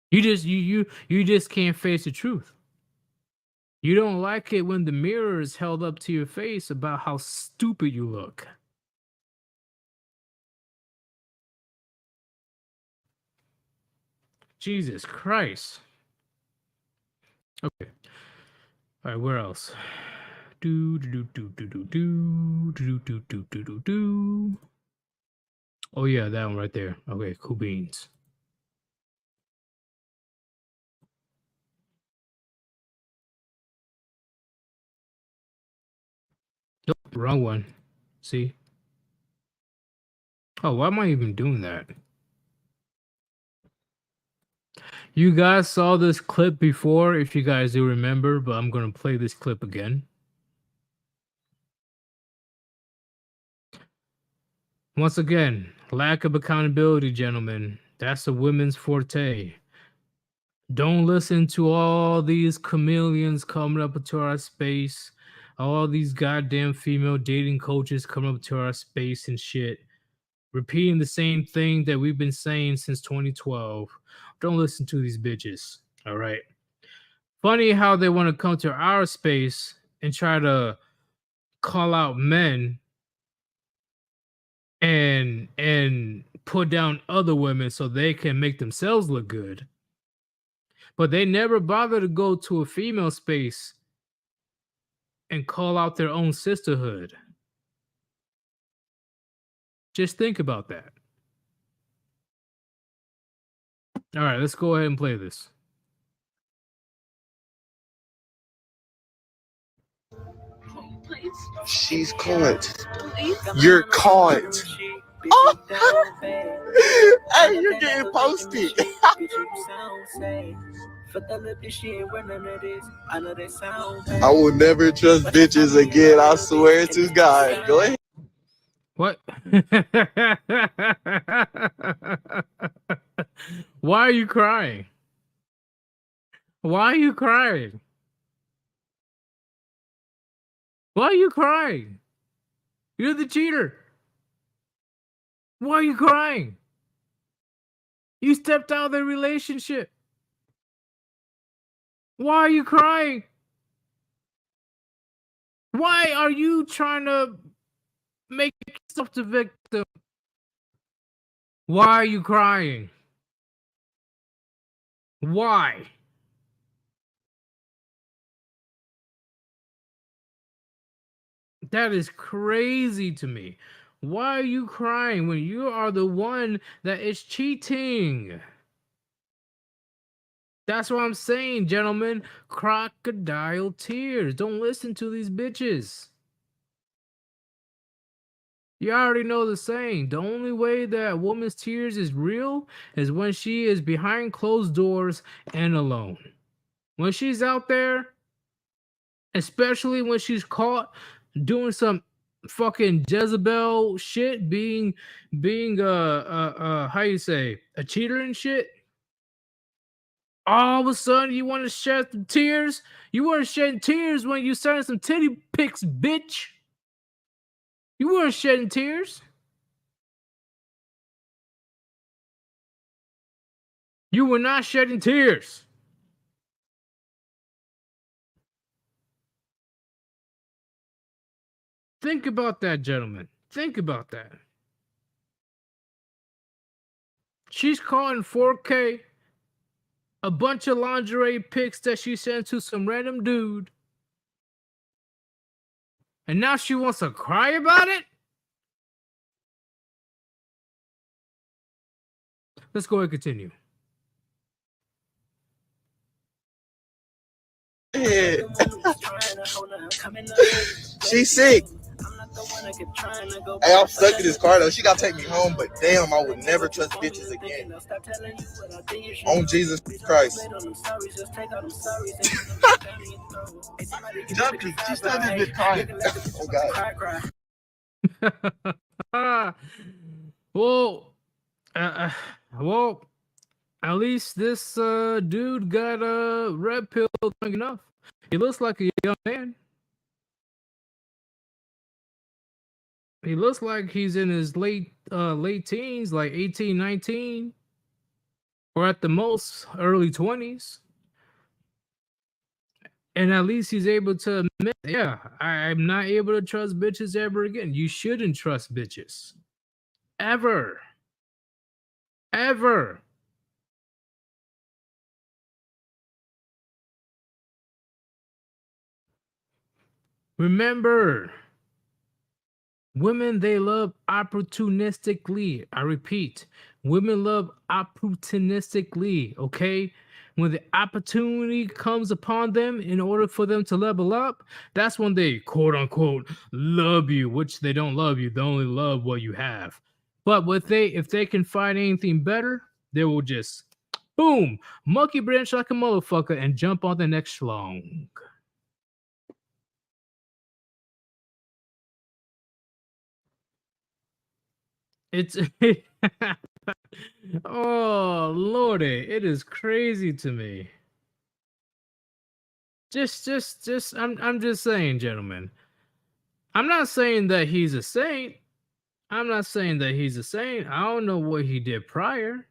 Speaker 2: You just can't face the truth. You don't like it when the mirror is held up to your face about how stupid you look. Jesus Christ. Okay. All right, where else? Do do do do do do do do do do do do. Oh yeah, that one right there. Okay, cool beans. Nope, wrong one. See? Oh, why am I even doing that? You guys saw this clip before, if you guys do remember, but I'm going to play this clip again. Once again, lack of accountability, gentlemen. That's the women's forte. Don't listen to all these chameleons coming up into our space, all these goddamn female dating coaches coming up to our space and shit, repeating the same thing that we've been saying since 2012. Don't listen to these bitches, all right? Funny how they want to come to our space and try to call out men and put down other women so they can make themselves look good. But they never bother to go to a female space and call out their own sisterhood. Just think about that. All right, let's go ahead and play this.
Speaker 9: She's caught. You're caught. Oh. Hey, you're getting posted. I will never trust bitches again. I swear to God. Go ahead.
Speaker 2: What? Why are you crying? Why are you crying? Why are you crying? You're the cheater. Why are you crying? You stepped out of the relationship. Why are you crying? Why are you trying to make yourself the victim? Why are you crying? Why? That is crazy to me. Why are you crying when you are the one that is cheating? That's what I'm saying, gentlemen. Crocodile tears. Don't listen to these bitches. You already know the saying. The only way that a woman's tears is real is when she is behind closed doors and alone. When she's out there, especially when she's caught doing some fucking Jezebel shit, being how you say, a cheater and shit. All of a sudden, you want to shed some tears. You weren't shedding tears when you sent some titty pics, bitch. You weren't shedding tears. You were not shedding tears. Think about that, gentlemen. Think about that. She's caught in 4K. A bunch of lingerie pics that she sent to some random dude. And now she wants to cry about it? Let's go and continue.
Speaker 9: Yeah. She's sick. Hey, I'm stuck in this car though. She gotta take me home, but damn, I would never trust bitches again. On Jesus Christ. Jumpy, she still has been crying. Oh God.
Speaker 2: well, well, at least this dude got a red pill young enough. He looks like a young man. He looks like he's in his late teens, like 18, 19, or at the most early 20s. And at least he's able to admit, yeah, I'm not able to trust bitches ever again. You shouldn't trust bitches. Ever. Ever. Remember, women, they love opportunistically. I repeat, women love opportunistically, okay? When the opportunity comes upon them in order for them to level up, that's when they, quote unquote, love you, which they don't love you. They only love what you have. But if they can find anything better, they will just, boom, monkey branch like a motherfucker and jump on the next schlong. It's oh lordy, it is crazy to me. Just I'm just saying, gentlemen. I'm not saying that he's a saint. I'm not saying that he's a saint. I don't know what he did prior.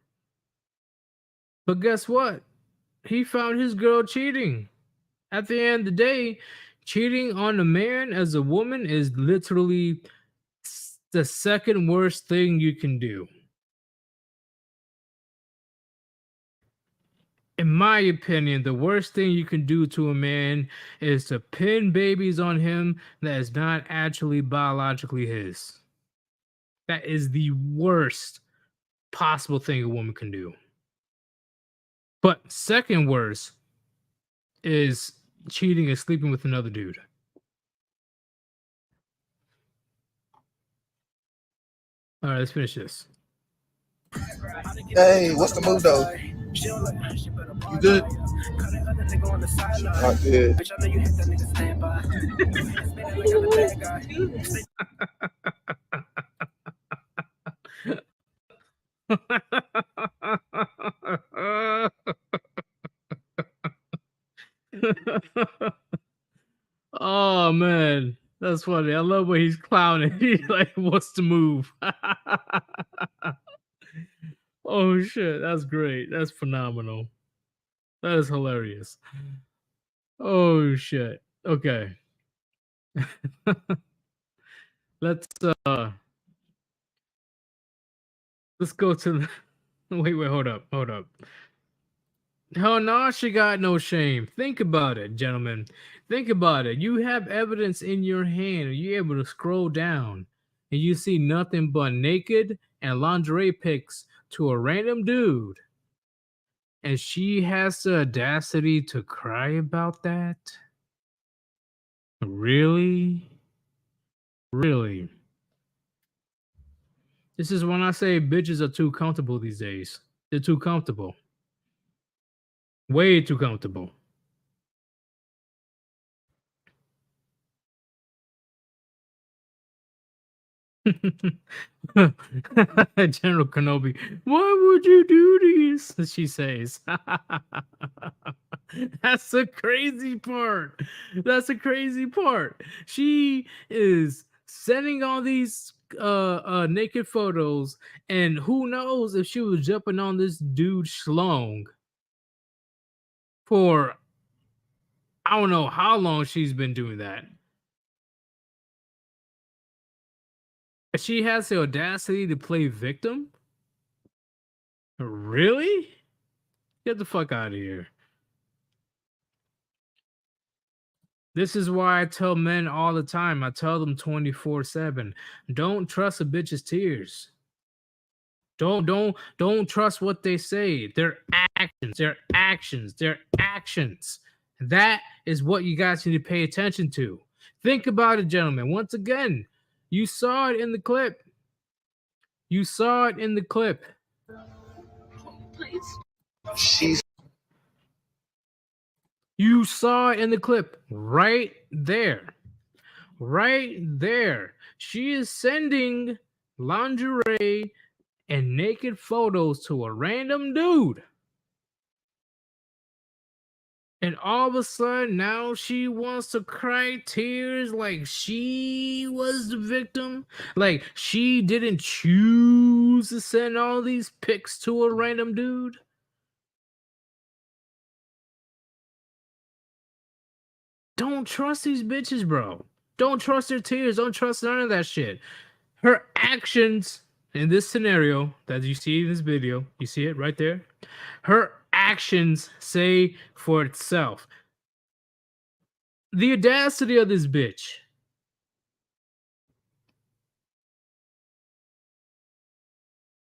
Speaker 2: But guess what? He found his girl cheating. At the end of the day, cheating on a man as a woman is literally the second worst thing you can do. In my opinion, the worst thing you can do to a man is to pin babies on him that is not actually biologically his. That is the worst possible thing a woman can do. But second worst is cheating and sleeping with another dude. All right, let's finish this.
Speaker 9: Hey, what's the move though? You good? Not good.
Speaker 2: Oh man, that's funny. I love when he's clowning. He's like, "What's the move?" Oh shit, that's great. That's phenomenal. That is hilarious. Oh shit. Okay. let's uh let's go to the wait, hold up. Hell no, she got no shame. Think about it, gentlemen. Think about it. You have evidence in your hand, and you're able to scroll down, and you see nothing but naked and lingerie pics to a random dude. And she has the audacity to cry about that? Really? Really? This is when I say bitches are too comfortable these days. They're too comfortable. Way too comfortable. General Kenobi, why would you do this? She says. That's the crazy part. That's the crazy part. She is sending all these naked photos, and who knows if she was jumping on this dude schlong for I don't know how long she's been doing that. She has the audacity to play victim? Really? Get the fuck out of here. This is why I tell men all the time. I tell them 24/7. Don't trust a bitch's tears. Don't trust what they say. Their actions. That is what you guys need to pay attention to. Think about it, gentlemen. Once again, you saw it in the clip. You saw it in the clip.
Speaker 9: She's
Speaker 2: You saw it in the clip right there. Right there. She is sending lingerie and naked photos to a random dude. And all of a sudden, now she wants to cry tears like she was the victim. Like she didn't choose to send all these pics to a random dude. Don't trust these bitches, bro. Don't trust their tears. Don't trust none of that shit. Her actions in this scenario that you see in this video, you see it right there. Her actions say for itself. The audacity of this bitch.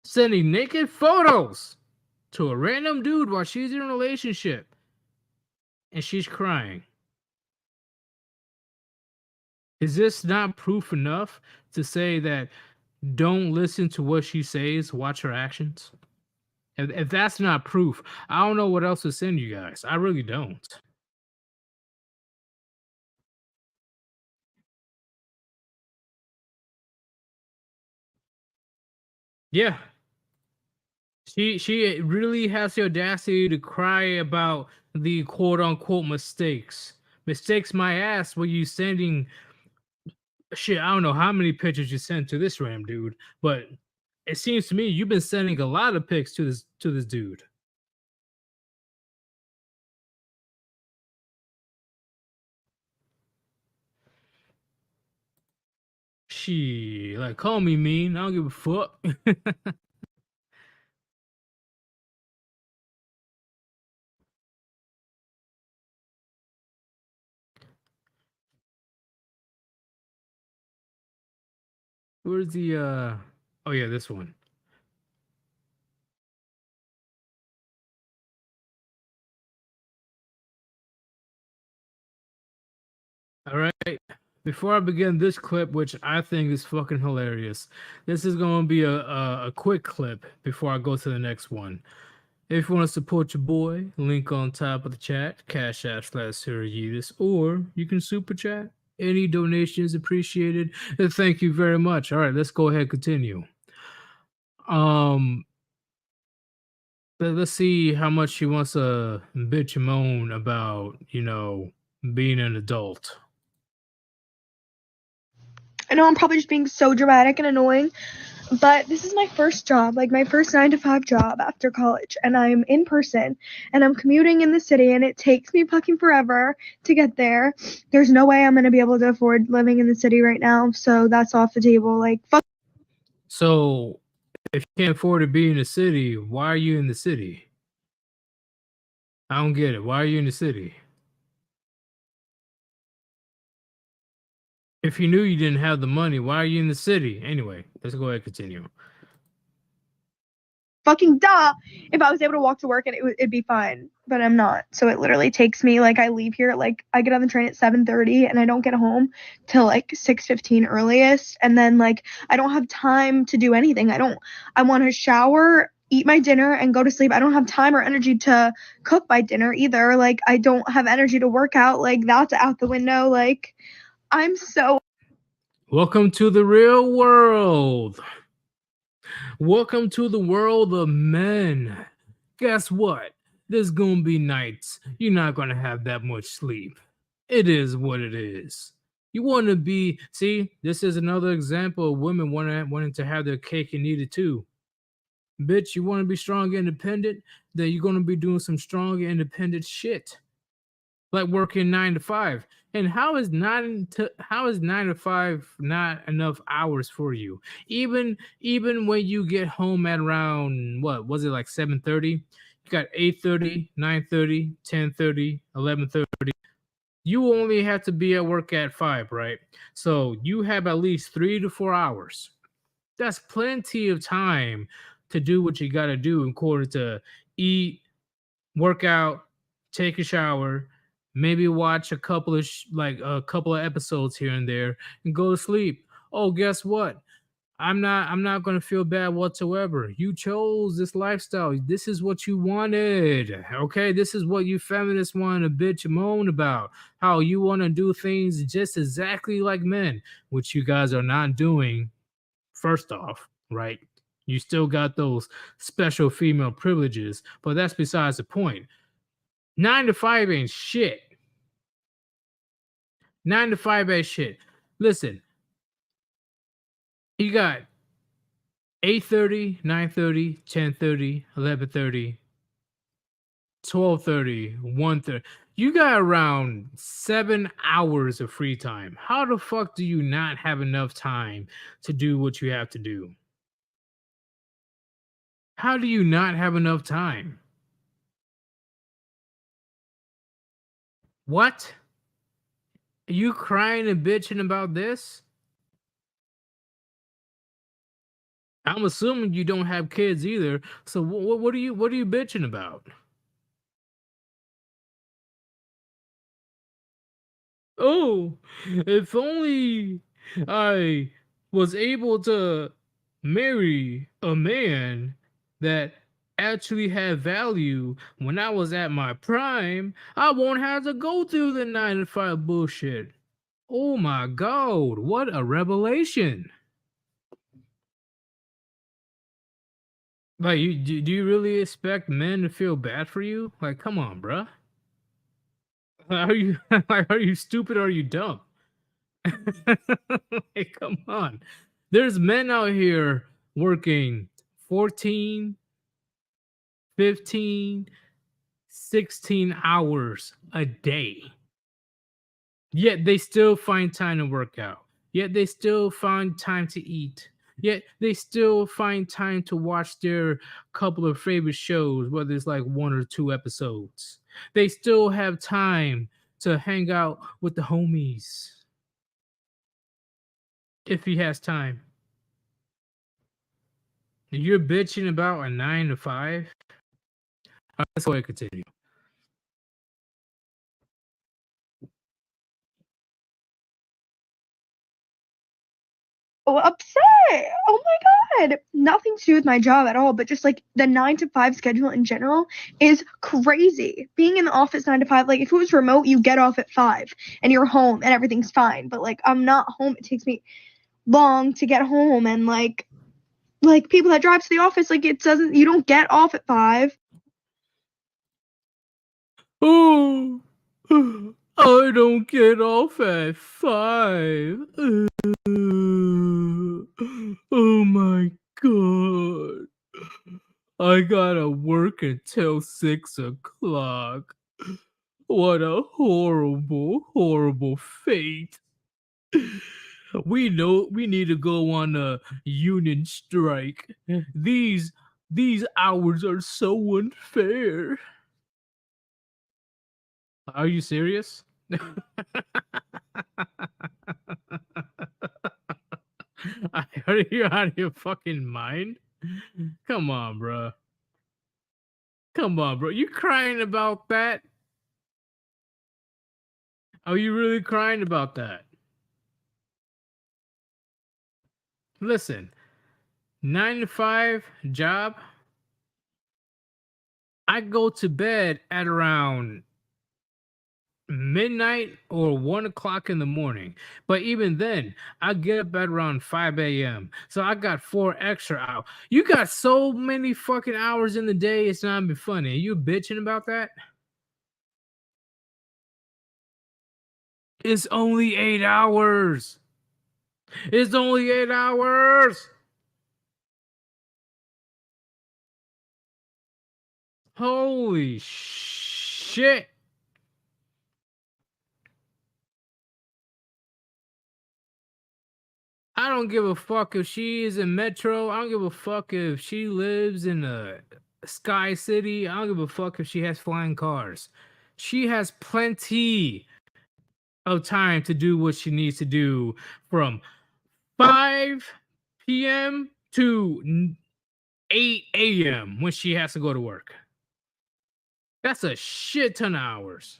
Speaker 2: Sending naked photos to a random dude while she's in a relationship and she's crying. Is this not proof enough to say that don't listen to what she says, watch her actions? If that's not proof, I don't know what else to send you guys. I really don't. Yeah. She really has the audacity to cry about the quote unquote mistakes. Mistakes my ass were you sending shit, I don't know how many pictures you sent to this random dude, but it seems to me you've been sending a lot of pics to this dude. She like call me mean. I don't give a fuck. Where's the oh yeah, this one. All right. before I begin this clip, which I think is fucking hilarious, this is going to be a quick clip before I go to the next one. If you want to support your boy, link on top of the chat, Cash App /Sirius, or you can super chat. Any donations appreciated. And thank you very much. All right, let's go ahead and continue. Let's see how much she wants to bitch and moan about, being an adult.
Speaker 10: I know I'm probably just being so dramatic and annoying, but this is my first job, like my first 9-to-5 job after college, and I'm in person, and I'm commuting in the city, and it takes me fucking forever to get there. There's no way I'm gonna be able to afford living in the city right now, so that's off the table. Like, fuck.
Speaker 2: So, if you can't afford to be in the city, why are you in the city? I don't get it. Why are you in the city? If you knew you didn't have the money, why are you in the city? Anyway, let's go ahead and continue.
Speaker 10: Fucking duh! If I was able to walk to work and it'd be fine, but I'm not. So it literally takes me, like, I leave here, like, I get on the train at 7:30 and I don't get home till like 6:15 earliest, and then like I don't have time to do anything. I want to shower, eat my dinner, and go to sleep. I don't have time or energy to cook my dinner either. Like, I don't have energy to work out. Like, that's out the window. Like, I'm so.
Speaker 2: Welcome to the real world. Welcome to the world of men. Guess what? There's gonna be nights you're not gonna have that much sleep. It is what it is. You want to be, see, this is another example of women wanting to have their cake and eat it too. Bitch, you want to be strong and independent? Then you're gonna be doing some strong and independent shit, like working 9 to 5. And how is 9 to 5 not enough hours for you? Even when you get home at around, what was it, like 7:30? You got 8:30, 9:30, 10:30, 11:30. You only have to be at work at 5, right? So you have at least 3 to 4 hours. That's plenty of time to do what you got to do in order to eat, work out, take a shower, maybe watch a couple of a couple of episodes here and there, and go to sleep. Oh, guess what? I'm not going to feel bad whatsoever. You chose this lifestyle. This is what you wanted. Okay? This is what you feminists want to bitch and moan about. How you want to do things just exactly like men, which you guys are not doing. First off, right? You still got those special female privileges, but that's besides the point. 9 to 5 ain't shit. 9 to 5 ain't shit. Listen, you got 8:30, 9:30, 10:30, 11:30, 12:30, 1:30. You got around 7 hours of free time. How the fuck do you not have enough time to do what you have to do? How do you not have enough time? What? Are you crying and bitching about this? I'm assuming you don't have kids either. So what are you bitching about? Oh, if only I was able to marry a man that actually had value when I was at my prime, I won't have to go through the 9 to 5 bullshit. Oh my god, what a revelation. Like, do you really expect men to feel bad for you? Like, come on, bruh. Are you are you stupid or are you dumb? Like, come on. There's men out here working 14, 15, 16 hours a day. Yet they still find time to work out. Yet they still find time to eat. Yet they still find time to watch their couple of favorite shows, whether it's like 1 or 2 episodes. They still have time to hang out with the homies. If he has time. You're bitching about a 9 to 5? Let's go ahead and continue.
Speaker 10: upset. Oh my god. Nothing to do with my job at all, but just like the 9 to 5 schedule in general is crazy. Being in the office 9 to 5, like if it was remote, you get off at 5 and you're home and everything's fine. But like I'm not home. It takes me long to get home, and like people that drive to the office, like it doesn't, you don't get off at 5.
Speaker 2: Oh, I don't get off at 5. Oh my god. I gotta work until 6 o'clock. What a horrible, horrible fate. We know we need to go on a union strike. These hours are so unfair. Are you serious? Are you out of your fucking mind? Come on, bro. Come on, bro. You crying about that? Are you really crying about that? Listen, 9 to 5 job. I go to bed at around midnight or 1 o'clock in the morning. But even then, I get up at around 5 a.m. So I got 4 extra hours. You got so many fucking hours in the day, it's not even funny. Are you bitching about that? It's only 8 hours. It's only 8 hours. Holy shit. I don't give a fuck if she is in Metro. I don't give a fuck if she lives in a Sky City. I don't give a fuck if she has flying cars. She has plenty of time to do what she needs to do from 5 p.m. to 8 a.m. when she has to go to work. That's a shit ton of hours.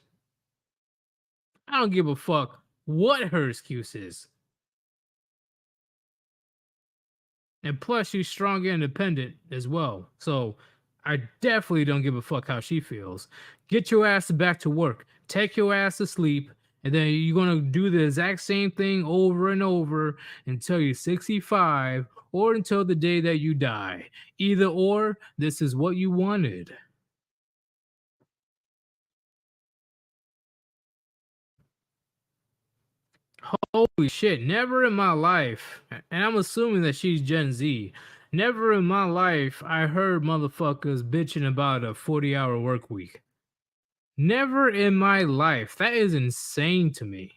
Speaker 2: I don't give a fuck what her excuse is. And plus, she's strong and independent as well. So I definitely don't give a fuck how she feels. Get your ass back to work. Take your ass to sleep. And then you're going to do the exact same thing over and over until you're 65 or until the day that you die. Either or, this is what you wanted. Holy shit, never in my life, and I'm assuming that she's Gen Z, never in my life I heard motherfuckers bitching about a 40-hour work week. Never in my life. That is insane to me.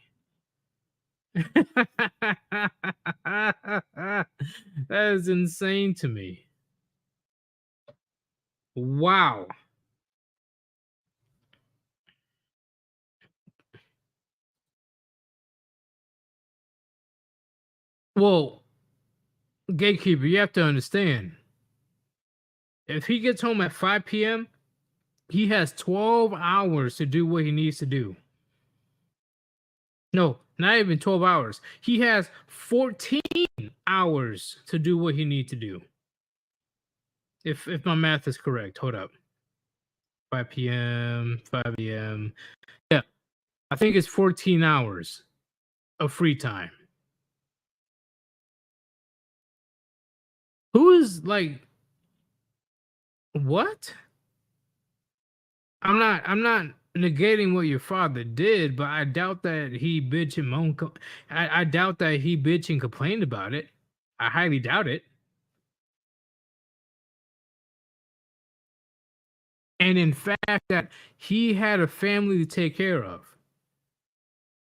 Speaker 2: That is insane to me. Wow. Well, gatekeeper, you have to understand. If he gets home at 5 p.m., he has 12 hours to do what he needs to do. No, not even 12 hours. He has 14 hours to do what he needs to do. If my math is correct. Hold up. 5 p.m., 5 a.m. Yeah, I think it's 14 hours of free time. Who is like what? I'm not negating what your father did, but I doubt that he bitch and moan. I doubt that he bitch and complained about it. I highly doubt it. And in fact, that he had a family to take care of.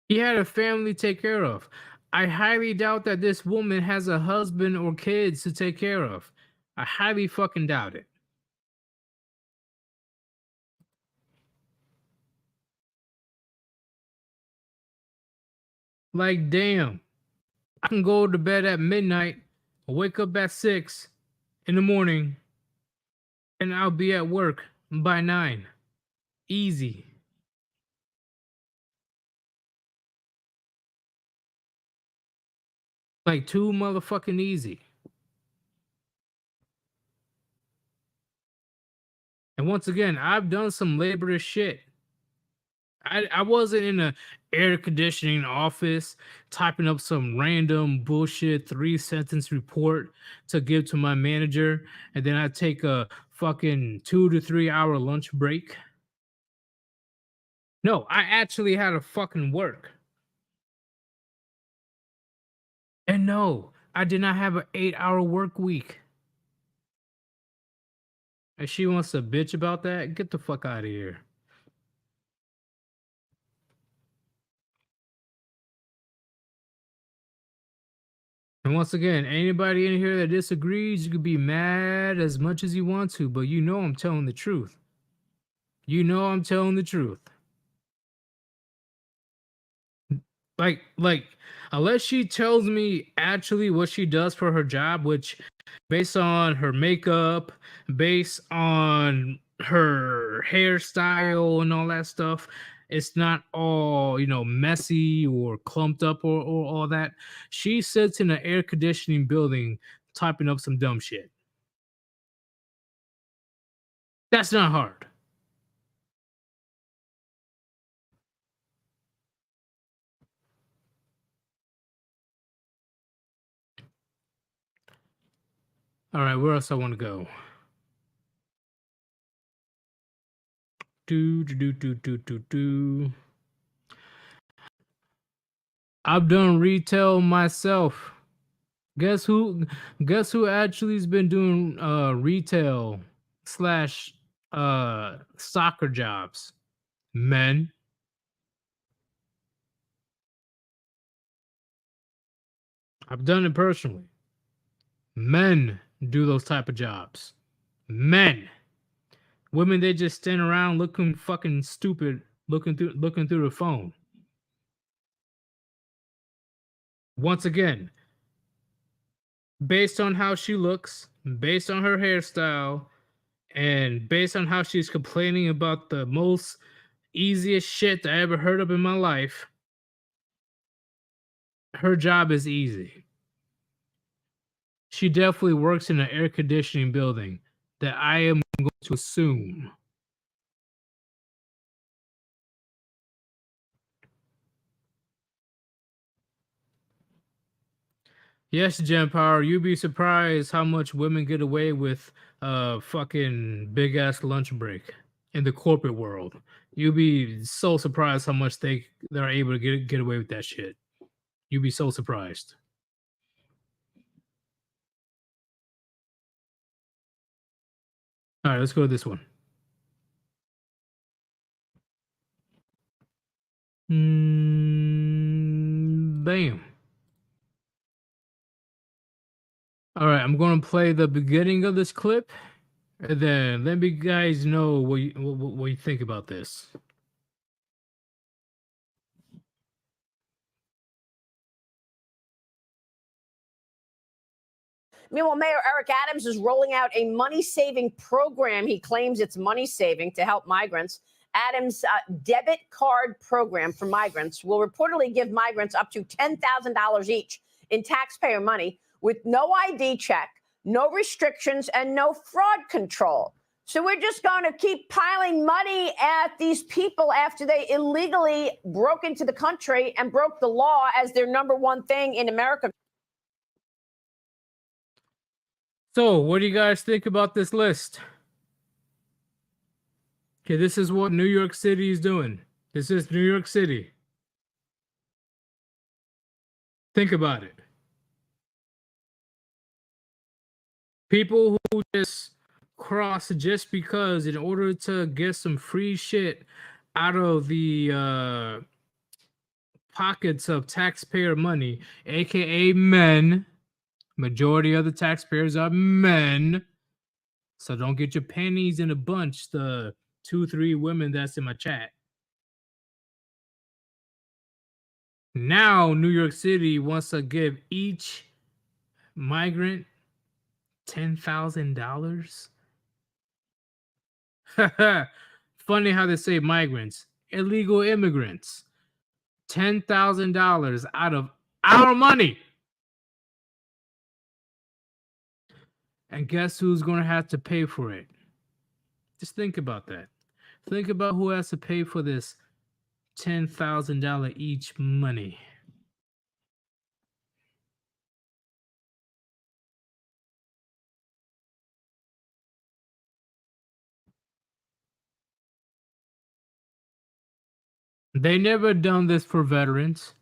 Speaker 2: He had a family to take care of. I highly doubt that this woman has a husband or kids to take care of. I highly fucking doubt it. Like, damn. I can go to bed at midnight, wake up at 6 in the morning, and I'll be at work by 9. Easy. Like too motherfucking easy. And once again, I've done some laborious shit. I wasn't in a air conditioning office typing up some random bullshit 3-sentence report to give to my manager, and then I take a fucking 2 to 3 hour lunch break. No, I actually had to fucking work. And no, I did not have an 8-hour work week. And she wants to bitch about that? Get the fuck out of here. And once again, anybody in here that disagrees, you can be mad as much as you want to, but you know I'm telling the truth. You know I'm telling the truth. Like, unless she tells me actually what she does for her job, which based on her makeup, based on her hairstyle and all that stuff, it's not all, you know, messy or clumped up or all that. She sits in an air conditioning building typing up some dumb shit. That's not hard. All right, where else I want to go? Do. I've done retail myself. Guess who? Guess who actually's been doing retail slash soccer jobs? Men. I've done it personally. Men do those type of jobs. Men. Women, they just stand around looking fucking stupid, looking through the phone. Once again, based on how she looks, based on her hairstyle, and based on how she's complaining about the most easiest shit I ever heard of in my life, her job is easy. She definitely works in an air conditioning building that I am going to assume. Yes, Gen Power, you'd be surprised how much women get away with fucking big ass lunch break in the corporate world. You'd be so surprised how much they're able to get away with that shit. You'd be so surprised. All right, let's go to this one. Bam. All right, I'm going to play the beginning of this clip, and then let me guys know what you think about this.
Speaker 11: Meanwhile, Mayor Eric Adams is rolling out a money-saving program. He claims it's money-saving to help migrants. Adams' debit card program for migrants will reportedly give migrants up to $10,000 each in taxpayer money with no ID check, no restrictions, and no fraud control. So we're just going to keep piling money at these people after they illegally broke into the country and broke the law as their number one thing in America.
Speaker 2: So, what do you guys think about this list? Okay, this is what New York City is doing. This is New York City. Think about it. People who just cross just because in order to get some free shit out of the pockets of taxpayer money, aka men. Majority of the taxpayers are men. So don't get your panties in a bunch, the 2-3 women that's in my chat. Now New York City wants to give each migrant $10,000. Funny how they say migrants, illegal immigrants. $10,000 out of our money. And guess who's going to have to pay for it? Just think about that. Think about who has to pay for this $10,000 each money. They never done this for veterans.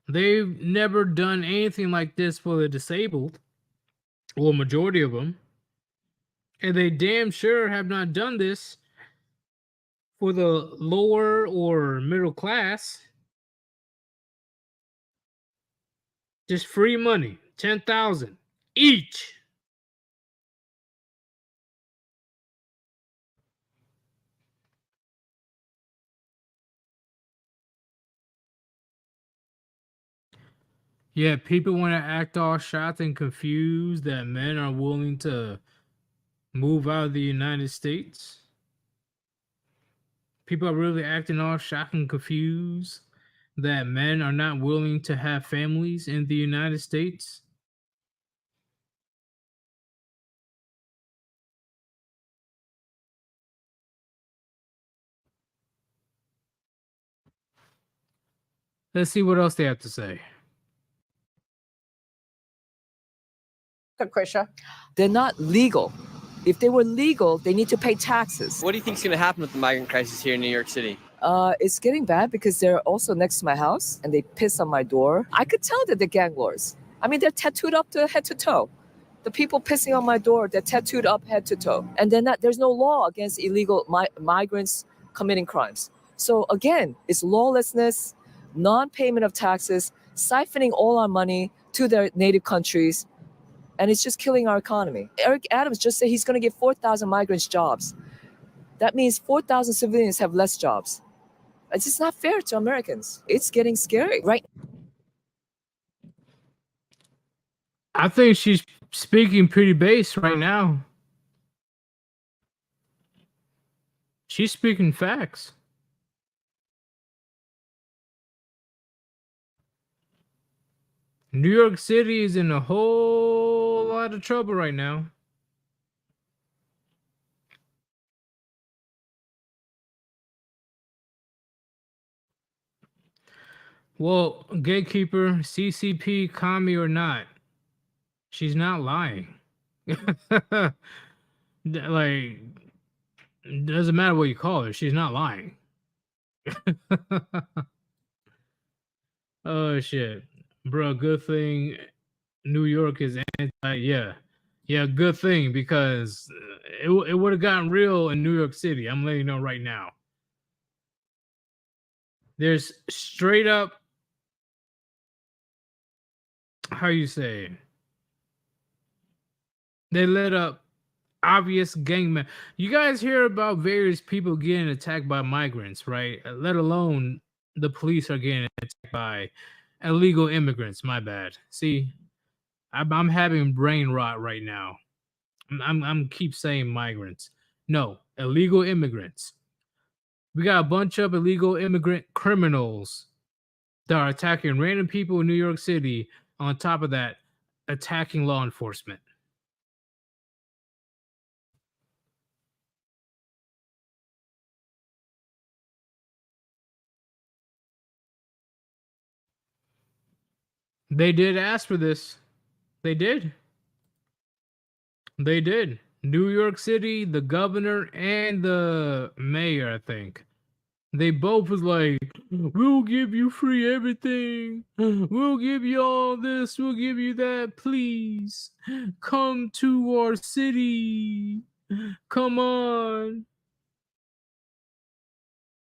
Speaker 2: They've never done anything like this for the disabled, or majority of them. And they damn sure have not done this for the lower or middle class. Just free money, 10,000 each. Yeah, people want to act all shocked and confused that men are willing to move out of the United States. People are really acting all shocked and confused that men are not willing to have families in the United States. Let's see what else they have to say.
Speaker 11: Krisha.
Speaker 12: They're not legal. If they were legal, they need to pay taxes.
Speaker 13: What do you think is going to happen with the migrant crisis here in New York City?
Speaker 12: It's getting bad because they're also next to my house and they piss on my door. I could tell that they're gang wars. I mean, they're tattooed up to head to toe. The people pissing on my door, they're tattooed up head to toe. And they're not, there's no law against illegal migrants committing crimes. So again, it's lawlessness, non-payment of taxes, siphoning all our money to their native countries, and it's just killing our economy. Eric Adams just said he's going to give 4,000 migrants jobs. That means 4,000 civilians have less jobs. It's just not fair to Americans. It's getting scary, right?
Speaker 2: I think she's speaking pretty base right now. She's speaking facts. New York City is in a whole lot of trouble right now. Well, gatekeeper, CCP, commie or not, she's not lying. Like, doesn't matter what you call her, she's not lying. Oh shit, bro. Good thing New York is anti. Yeah, good thing, because it would have gotten real in New York City. I'm letting you know right now. There's straight up, how you say, they let up obvious gangmen. You guys hear about various people getting attacked by migrants, right? Let alone the police are getting attacked by illegal immigrants. My bad. See, I'm having brain rot right now. I'm keep saying migrants. No, illegal immigrants. We got a bunch of illegal immigrant criminals that are attacking random people in New York City. On top of that, attacking law enforcement. They did ask for this. They did. They did. New York City, the governor and the mayor, I think. They both was like, we'll give you free everything. We'll give you all this. We'll give you that. Please come to our city. Come on.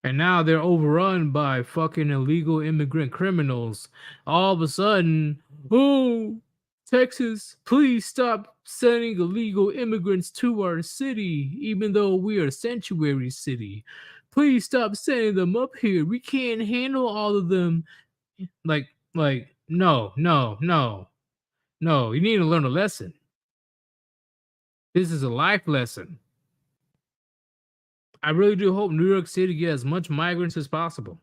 Speaker 2: And now they're overrun by fucking illegal immigrant criminals. All of a sudden, oh, Texas, please stop sending illegal immigrants to our city, even though we are a sanctuary city. Please stop sending them up here. We can't handle all of them. Like, no. You need to learn a lesson. This is a life lesson. I really do hope New York City gets as much migrants as possible.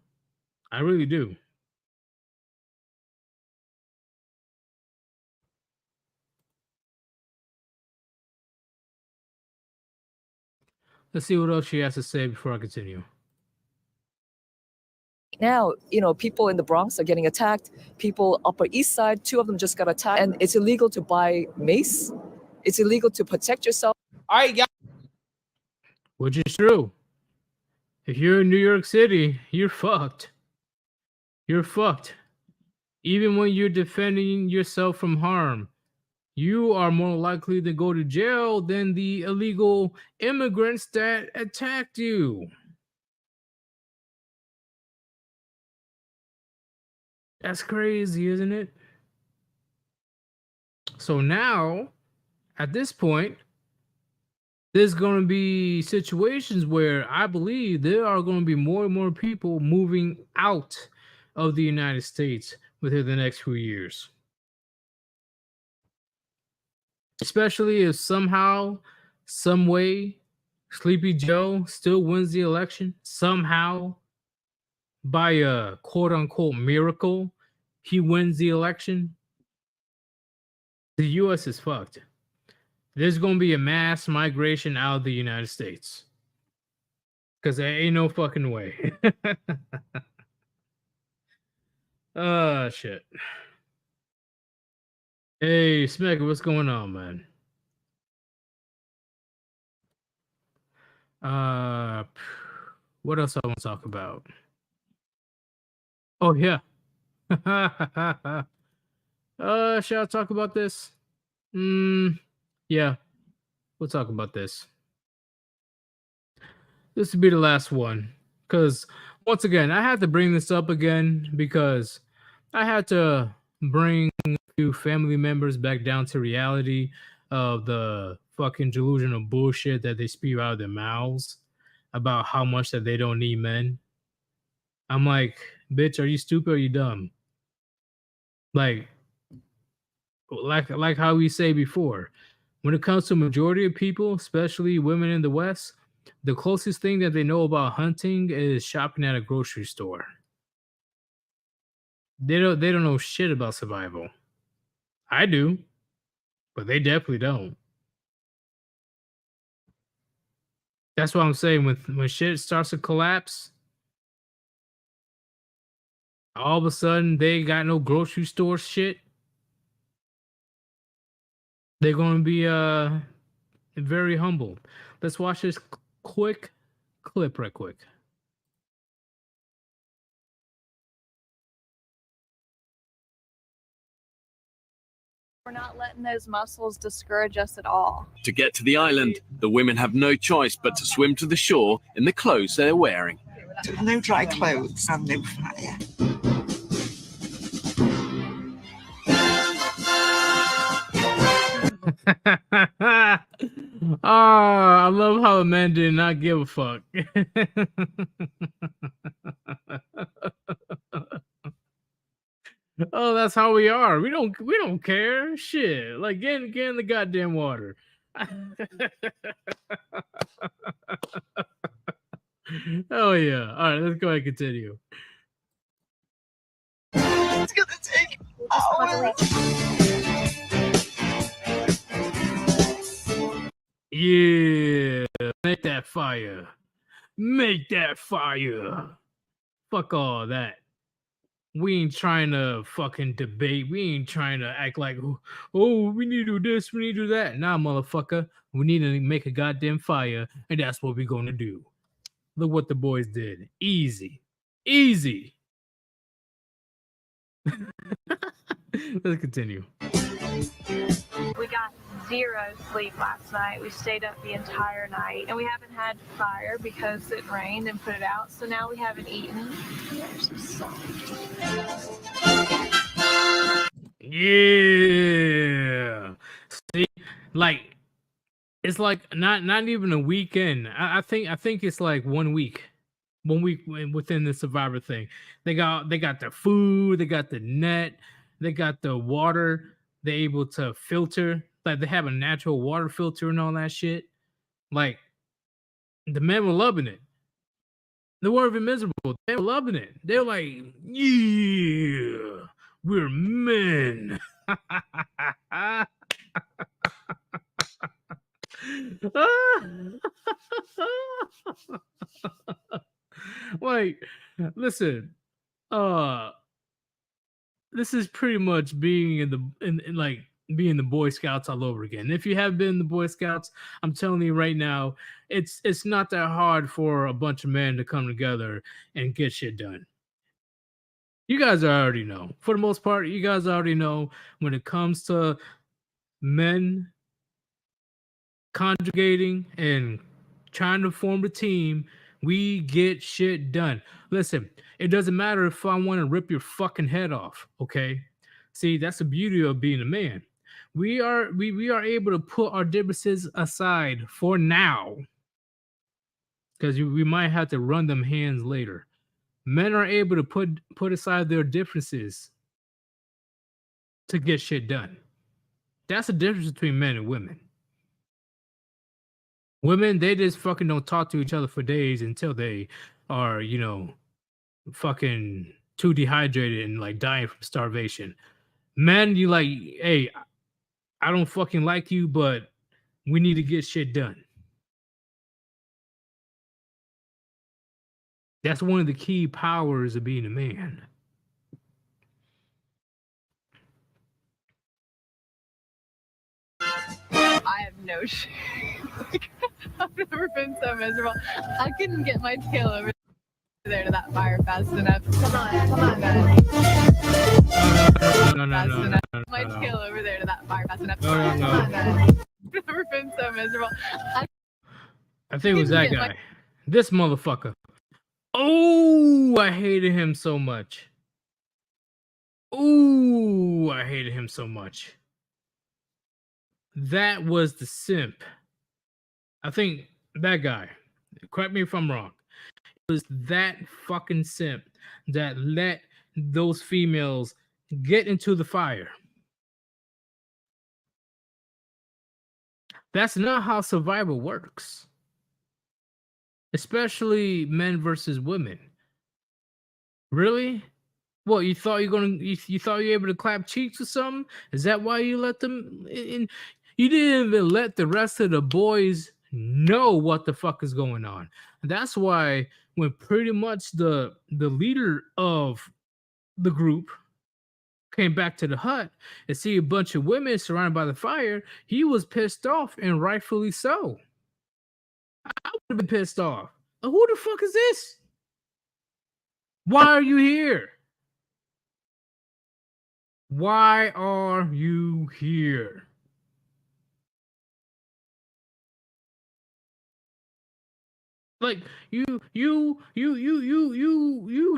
Speaker 2: I really do. Let's see what else she has to say before I continue.
Speaker 12: Now, people in the Bronx are getting attacked. People Upper East Side, 2 of them just got attacked. And it's illegal to buy mace. It's illegal to protect yourself.
Speaker 6: All right, guys.
Speaker 2: Which is true. If you're in New York City, you're fucked. You're fucked. Even when you're defending yourself from harm, you are more likely to go to jail than the illegal immigrants that attacked you. That's crazy, isn't it? So now, at this point, there's going to be situations where I believe there are going to be more and more people moving out of the United States within the next few years. Especially if somehow, some way, Sleepy Joe still wins the election. Somehow, by a quote unquote miracle, he wins the election. The US is fucked. There's going to be a mass migration out of the United States. Because there ain't no fucking way. Oh, shit. Hey, Smek, what's going on, man? What else I want to talk about? Oh, yeah. Shall I talk about this? Yeah, we'll talk about this. This will be the last one. Because, once again, I had to bring this up again because I had to bring a few family members back down to reality of the fucking delusional bullshit that they spew out of their mouths about how much that they don't need men. I'm like, bitch, are you stupid or are you dumb? Like how we say before, when it comes to majority of people, especially women in the West, the closest thing that they know about hunting is shopping at a grocery store. They don't know shit about survival. I do, but they definitely don't. That's what I'm saying. When shit starts to collapse, all of a sudden they ain't got no grocery store shit. They're gonna be very humbled. Let's watch this quick clip right quick.
Speaker 7: We're not letting those muscles discourage us at all.
Speaker 14: To get to the island, the women have no choice but to swim to the shore in the clothes they're wearing.
Speaker 15: No dry clothes and no fire.
Speaker 2: I love how the man did not give a fuck. Oh, that's how we are. We don't care. Shit. Like get in the goddamn water. Oh yeah. All right, let's go ahead and continue.
Speaker 15: It's gonna take hours.
Speaker 2: Yeah, make that fire. Make that fire. Fuck all that. We ain't trying to fucking debate. We ain't trying to act like, oh, we need to do this, we need to do that. Nah, motherfucker. We need to make a goddamn fire, and that's what we're gonna do. Look what the boys did. Easy. Easy. Let's continue.
Speaker 16: We got 0 sleep last night. We stayed up the entire night, and we haven't had fire because it rained and put it out. So now we haven't eaten.
Speaker 2: Yeah. See, like it's like not even a weekend. I think it's like 1 week. 1 week within the survivor thing. They got the food, they got the net, they got the water. They're able to filter, like they have a natural water filter and all that shit. Like the men were loving it. They weren't even miserable. They were loving it. They were like, yeah, we're men. like, listen, this is pretty much being in like being the Boy Scouts all over again. If you have been the Boy Scouts, I'm telling you right now, it's not that hard for a bunch of men to come together and get shit done. You guys already know. For the most part, you guys already know when it comes to men conjugating and trying to form a team, we get shit done. Listen, it doesn't matter if I want to rip your fucking head off, okay? See, that's the beauty of being a man. We are able to put our differences aside for now because we might have to run them hands later. Men are able to put aside their differences to get shit done. That's the difference between men and women. Women, they just fucking don't talk to each other for days until they are, fucking too dehydrated and like dying from starvation. Men, you like, hey, I don't fucking like you, but we need to get shit done. That's one of the key powers of being a man.
Speaker 7: I have no shame. I've never been so miserable. I couldn't get my tail over there to that fire fast enough. Come on, man.
Speaker 2: No.
Speaker 7: My tail over there to that fire fast enough.
Speaker 2: No.
Speaker 7: Come on, man. I've never been so miserable.
Speaker 2: I think it was that guy. This motherfucker. Oh, I hated him so much. Ooh, I hated him so much. That was the simp. I think that guy, correct me if I'm wrong, it was that fucking simp that let those females get into the fire. That's not how survival works. Especially men versus women. Really? What, you thought you thought you were able to clap cheeks or something? Is that why you let them in? You didn't even let the rest of the boys know what the fuck is going on. That's why when pretty much the leader of the group came back to the hut and see a bunch of women surrounded by the fire, he was pissed off, and rightfully so. I would have been pissed off. Who the fuck is this? Why are you here? Why are you here? Like you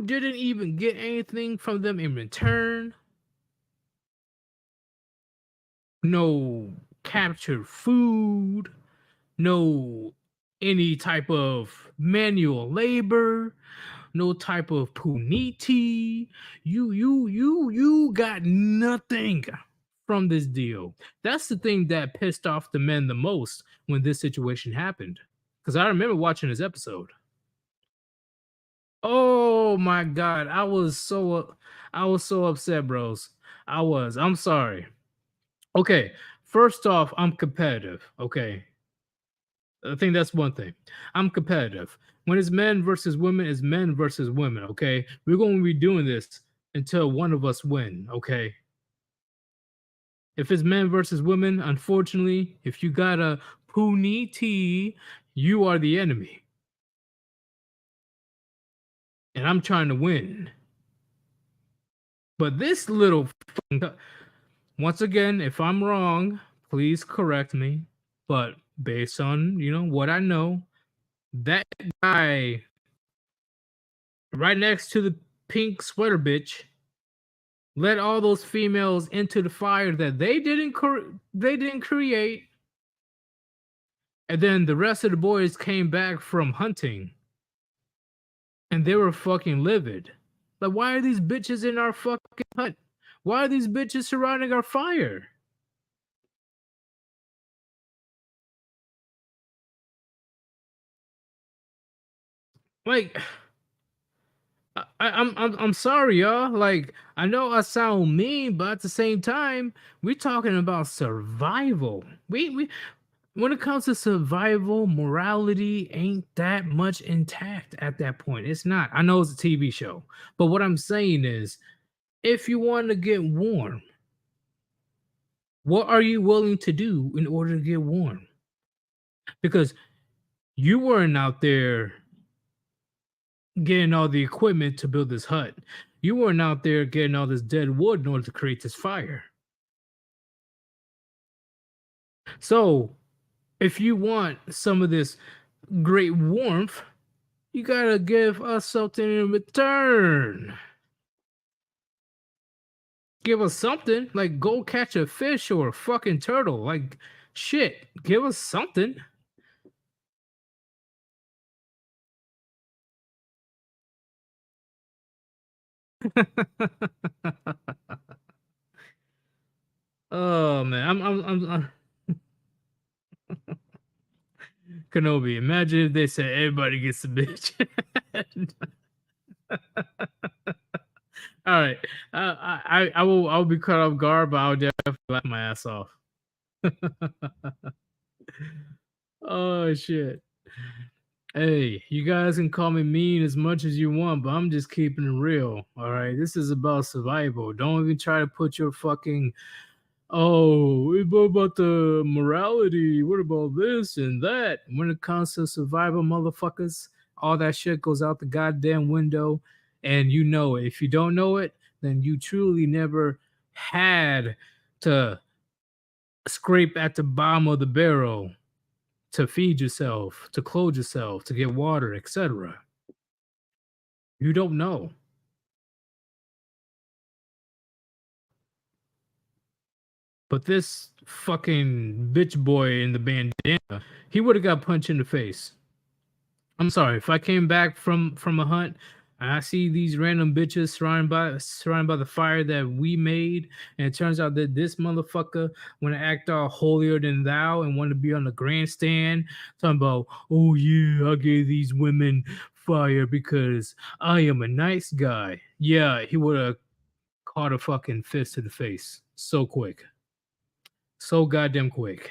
Speaker 2: didn't even get anything from them in return. No captured food, no any type of manual labor, no type of puniti. You got nothing from this deal. That's the thing that pissed off the men the most when this situation happened. Because I remember watching this episode. Oh my god, I was so upset, bros. I'm sorry. Okay, first off, I'm competitive. Okay. I think that's one thing. I'm competitive. When it's men versus women, it's men versus women, okay? We're going to be doing this until one of us win, okay? If it's men versus women, unfortunately, if you got a puniti, you are the enemy. And I'm trying to win. But this little once again, if I'm wrong, please correct me. But based on, what I know, that guy right next to the pink sweater bitch let all those females into the fire that they didn't create. And then the rest of the boys came back from hunting. And they were fucking livid. Like, why are these bitches in our fucking hut? Why are these bitches surrounding our fire? Like, I'm sorry, y'all. Like, I know I sound mean, but at the same time, we're talking about survival. when it comes to survival, morality ain't that much intact at that point. It's not. I know it's a TV show, but what I'm saying is, if you want to get warm, what are you willing to do in order to get warm? Because you weren't out there getting all the equipment to build this hut. You weren't out there getting all this dead wood in order to create this fire. So, if you want some of this great warmth, you gotta give us something in return. Give us something, like go catch a fish or a fucking turtle. Like, shit, give us something. Oh man, I'm Kenobi. Imagine if they said everybody gets a bitch. All right, I will be caught off guard, but I'll definitely laugh my ass off. Oh shit. Hey, you guys can call me mean as much as you want, but I'm just keeping it real. All right, this is about survival. Don't even try to put your fucking what about the morality? What about this and that? When it comes to survival, motherfuckers, all that shit goes out the goddamn window, and you know it. If you don't know it, then you truly never had to scrape at the bottom of the barrel to feed yourself, to clothe yourself, to get water, etc. You don't know. But this fucking bitch boy in the bandana, he would have got punched in the face. I'm sorry, if I came back from a hunt and I see these random bitches surrounded by the fire that we made, and it turns out that this motherfucker want to act all holier than thou and want to be on the grandstand talking about, oh yeah, I gave these women fire because I am a nice guy. Yeah, he would have caught a fucking fist to the face so quick. So goddamn quick.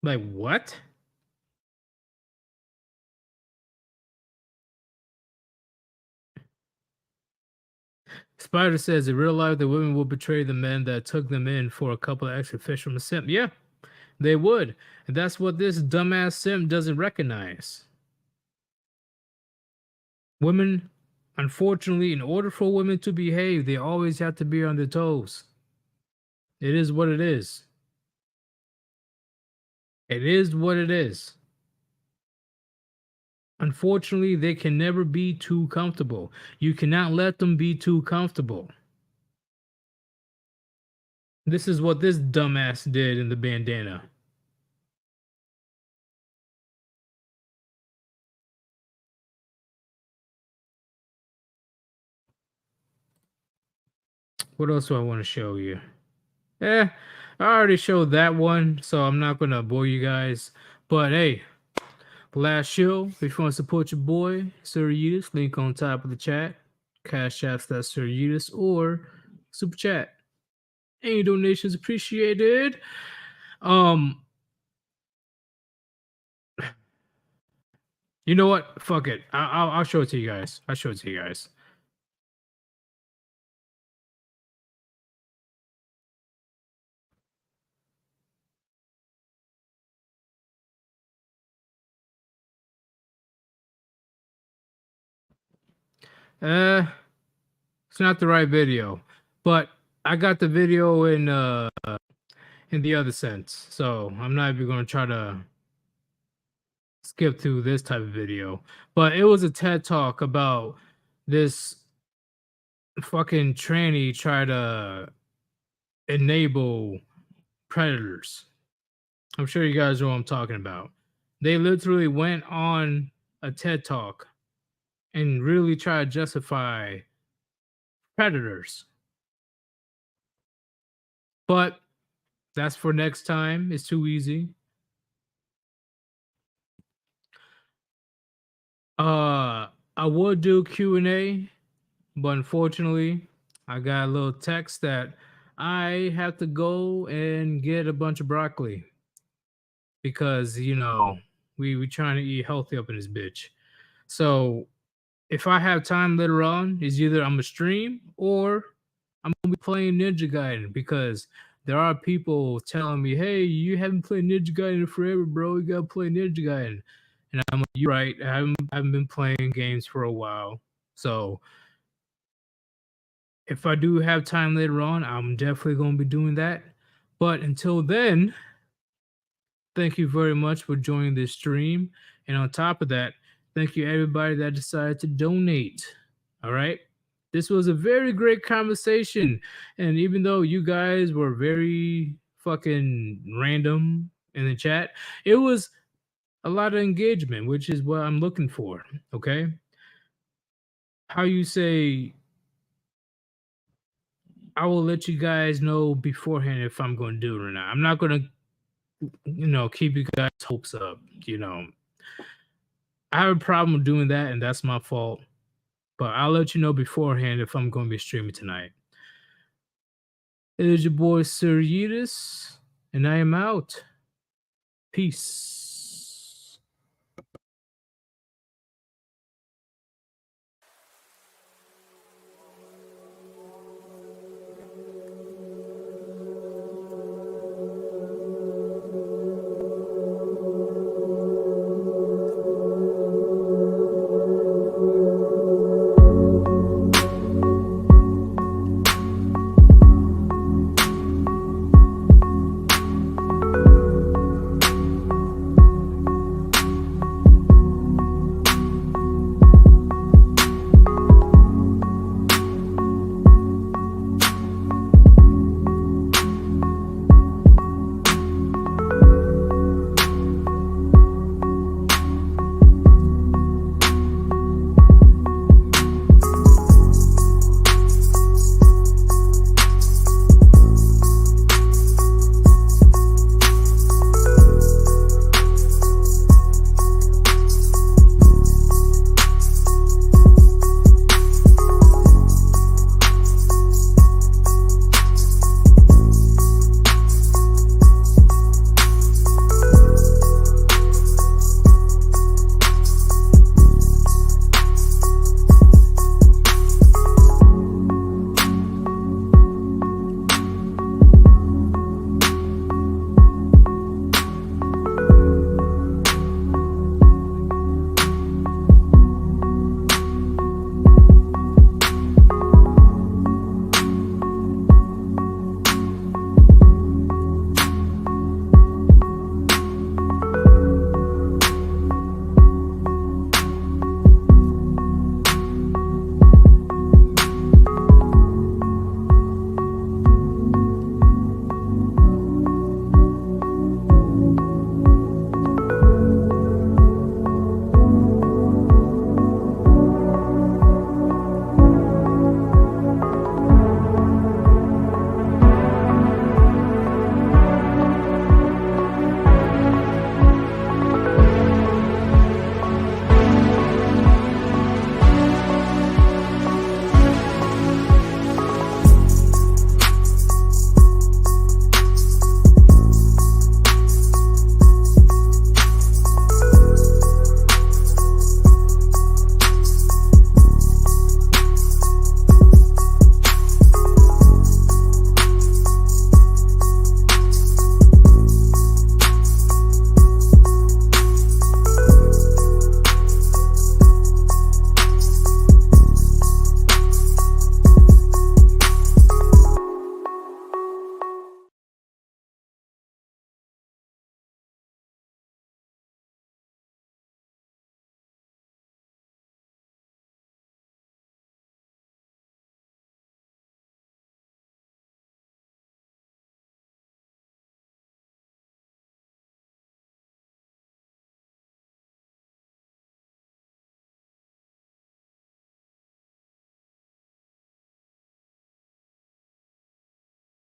Speaker 2: Like what? Spider says in real life the women will betray the men that took them in for a couple of extra fish from a simp. Yeah, they would. And that's what this dumbass simp doesn't recognize. Women, unfortunately, in order for women to behave, they always have to be on their toes. It is what it is. It is what it is. Unfortunately, they can never be too comfortable. You cannot let them be too comfortable. This is what this dumbass did in the bandana. What else do I want to show you? I already showed that one, so I'm not going to bore you guys. But hey, last show, if you want to support your boy, Sir Yeetus, link on top of the chat. Cash apps that Sir Yeetus or Super Chat. Any donations appreciated. You know what? Fuck it. I'll show it to you guys. I'll show it to you guys. It's not the right video, but I got the video in the other sense, so I'm not even gonna try to skip through this type of video. But it was a TED talk about this fucking tranny try to enable predators. I'm sure you guys know what I'm talking about. They literally went on a TED talk and really try to justify predators. But that's for next time. It's too easy. I would do Q&A, but unfortunately, I got a little text that I have to go and get a bunch of broccoli because we trying to eat healthy up in this bitch. So if I have time later on, is either I'm gonna stream or I'm gonna be playing Ninja Gaiden because there are people telling me, "Hey, you haven't played Ninja Gaiden in forever, bro. You gotta play Ninja Gaiden." And I'm like, "You're right. I haven't been playing games for a while." So if I do have time later on, I'm definitely gonna be doing that. But until then, thank you very much for joining this stream. And on top of that, thank you everybody that decided to donate. All right. This was a very great conversation. And even though you guys were very fucking random in the chat, it was a lot of engagement, which is what I'm looking for. Okay. How you say, I will let you guys know beforehand if I'm going to do it or not. I'm not going to, keep you guys' hopes up. I have a problem with doing that, and that's my fault. But I'll let you know beforehand if I'm going to be streaming tonight. It is your boy Sir Yeetus, and I am out. Peace.